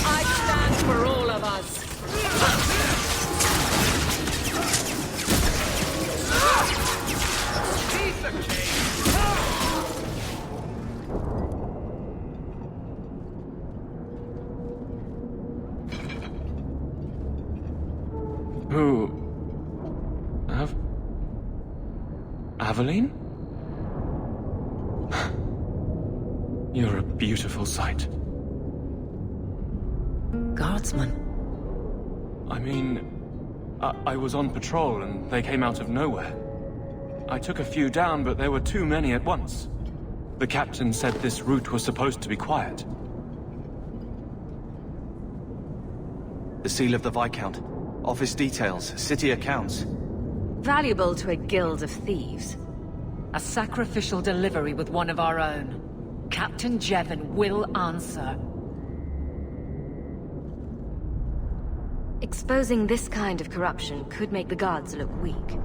I stand for all of us. Who? Aveline? You're a beautiful sight. Guardsman? I mean, I was on patrol and they came out of nowhere. I took a few down, but there were too many at once. The captain said this route was supposed to be quiet. The seal of the Viscount. Office details, city accounts. Valuable to a guild of thieves. A sacrificial delivery with one of our own. Captain Jevon will answer. Exposing this kind of corruption could make the guards look weak.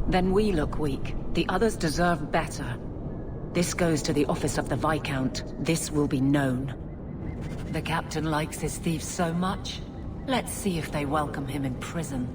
Then we look weak. The others deserve better. This goes to the office of the Viscount. This will be known. The captain likes his thieves so much. Let's see if they welcome him in prison.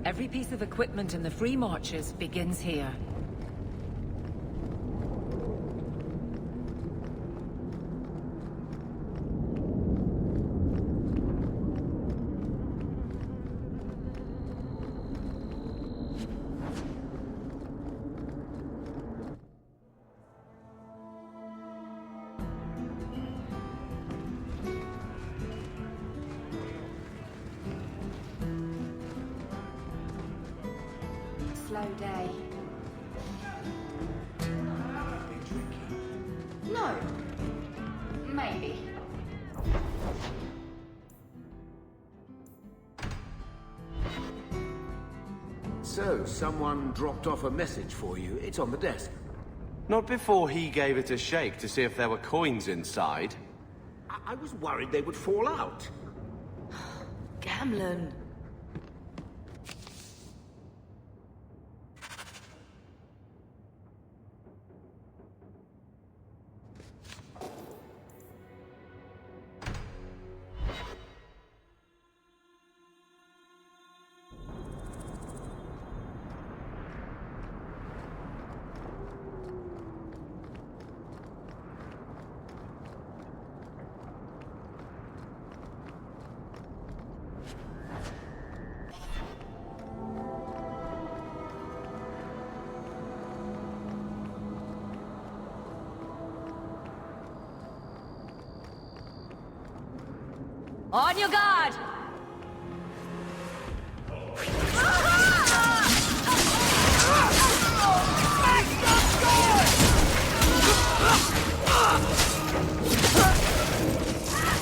Every piece of equipment in the Free Marches begins here. Slow day. No. Maybe. So, someone dropped off a message for you. It's on the desk. Not before he gave it a shake to see if there were coins inside. I was worried they would fall out. Gamlen. On your guard!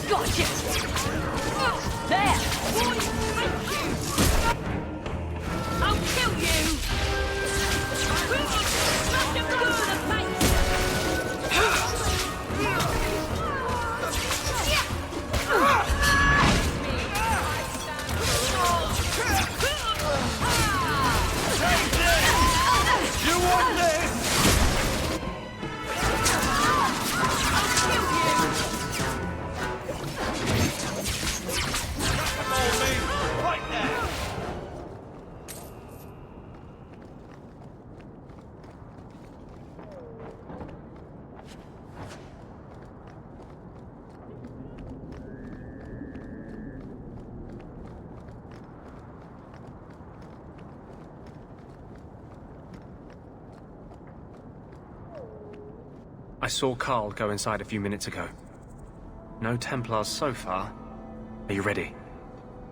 Gotcha! There! I'll kill you! Smash him through the face! You want this? Right there. I saw Carl go inside a few minutes ago. No Templars so far. Are you ready?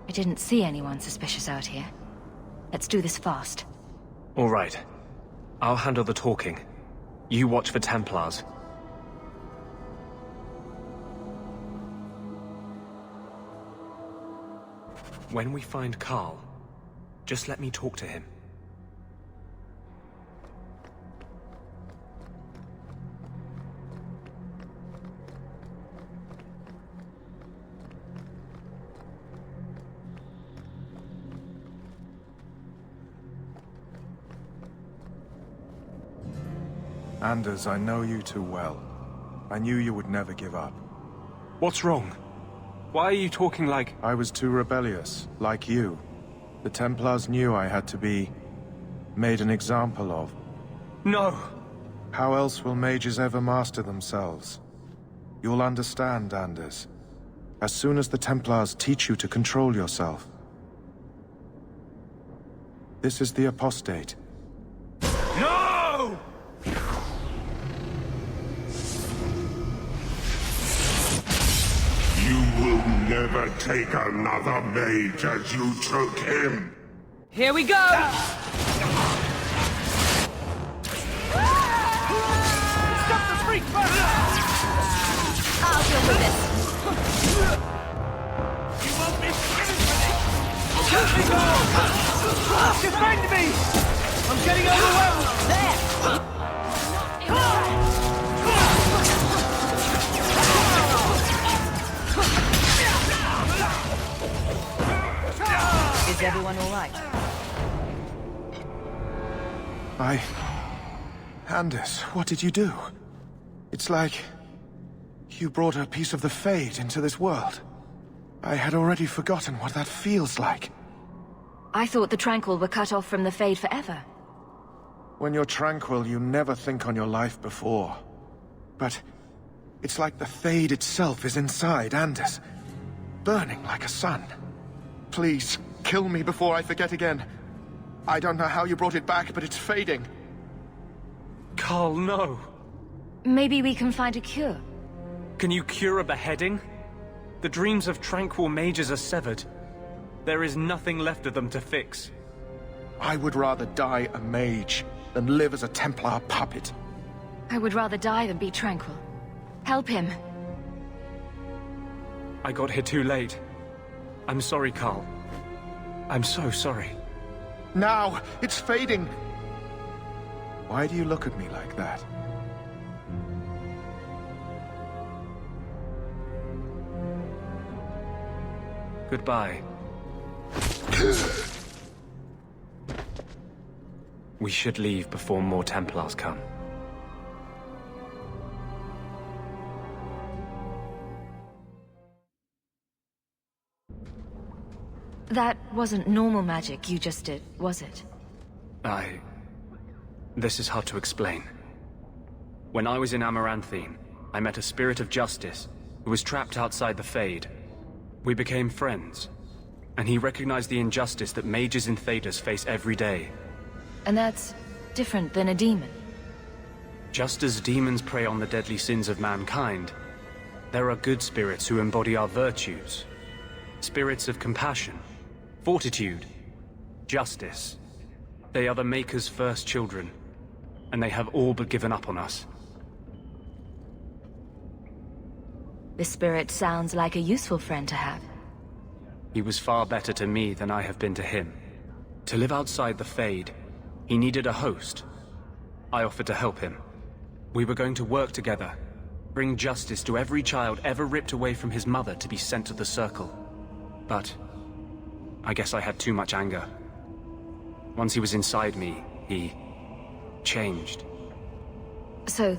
I didn't see anyone suspicious out here. Let's do this fast. All right. I'll handle the talking. You watch for Templars. When we find Carl, just let me talk to him. Anders, I know you too well. I knew you would never give up. What's wrong? Why are you talking like... I was too rebellious, like you. The Templars knew I had to be... made an example of. No! How else will mages ever master themselves? You'll understand, Anders. As soon as the Templars teach you to control yourself. This is the apostate. No! You will never take another mage as you took him. Here we go! Stop the freak first! I'll deal with this. You won't be finished with it! Defend me! I'm getting overwhelmed! There! Is everyone all right? Anders, what did you do? It's like... you brought a piece of the Fade into this world. I had already forgotten what that feels like. I thought the Tranquil were cut off from the Fade forever. When you're tranquil, you never think on your life before. But it's like the Fade itself is inside Anders, burning like a sun. Please, kill me before I forget again. I don't know how you brought it back, but it's fading. Carl, no. Maybe we can find a cure. Can you cure a beheading? The dreams of tranquil mages are severed. There is nothing left of them to fix. I would rather die a mage than live as a Templar puppet. I would rather die than be tranquil. Help him. I got here too late. I'm sorry, Carl. I'm so sorry. Now! It's fading! Why do you look at me like that? Goodbye. We should leave before more Templars come. That wasn't normal magic you just did, was it? This is hard to explain. When I was in Amaranthine, I met a spirit of justice who was trapped outside the Fade. We became friends, and he recognized the injustice that mages and Thedas face every day. And that's different than a demon. Just as demons prey on the deadly sins of mankind, there are good spirits who embody our virtues. Spirits of compassion, fortitude, justice. They are the Maker's first children, and they have all but given up on us. This spirit sounds like a useful friend to have. He was far better to me than I have been to him. To live outside the Fade, he needed a host. I offered to help him. We were going to work together, bring justice to every child ever ripped away from his mother to be sent to the Circle. But I guess I had too much anger. Once he was inside me, he changed. So,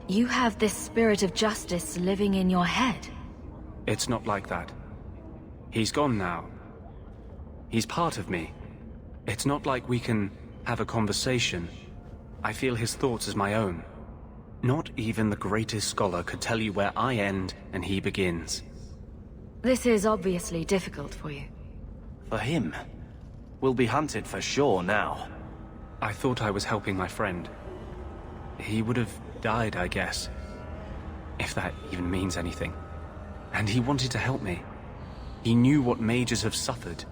you have this spirit of justice living in your head? It's not like that. He's gone now. He's part of me. It's not like we can have a conversation. I feel his thoughts as my own. Not even the greatest scholar could tell you where I end and he begins. This is obviously difficult for you. For him? We'll be hunted for sure now. I thought I was helping my friend. He would have died, I guess. If that even means anything. And he wanted to help me. He knew what mages have suffered.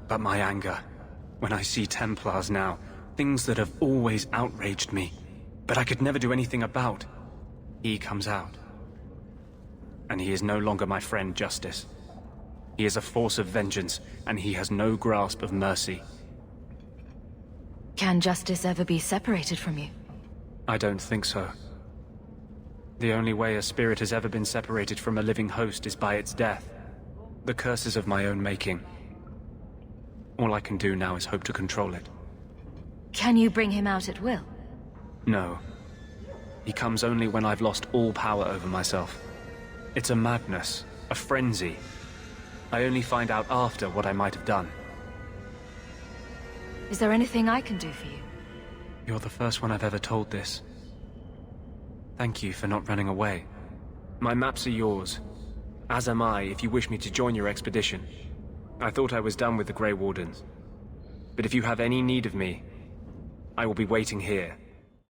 But my anger, when I see Templars now, things that have always outraged me, but I could never do anything about, he comes out. And he is no longer my friend, Justice. He is a force of vengeance, and he has no grasp of mercy. Can justice ever be separated from you? I don't think so. The only way a spirit has ever been separated from a living host is by its death. The curse is of my own making. All I can do now is hope to control it. Can you bring him out at will? No. He comes only when I've lost all power over myself. It's a madness, a frenzy. I only find out after what I might have done. Is there anything I can do for you? You're the first one I've ever told this. Thank you for not running away. My maps are yours. As am I, if you wish me to join your expedition. I thought I was done with the Grey Wardens. But if you have any need of me, I will be waiting here.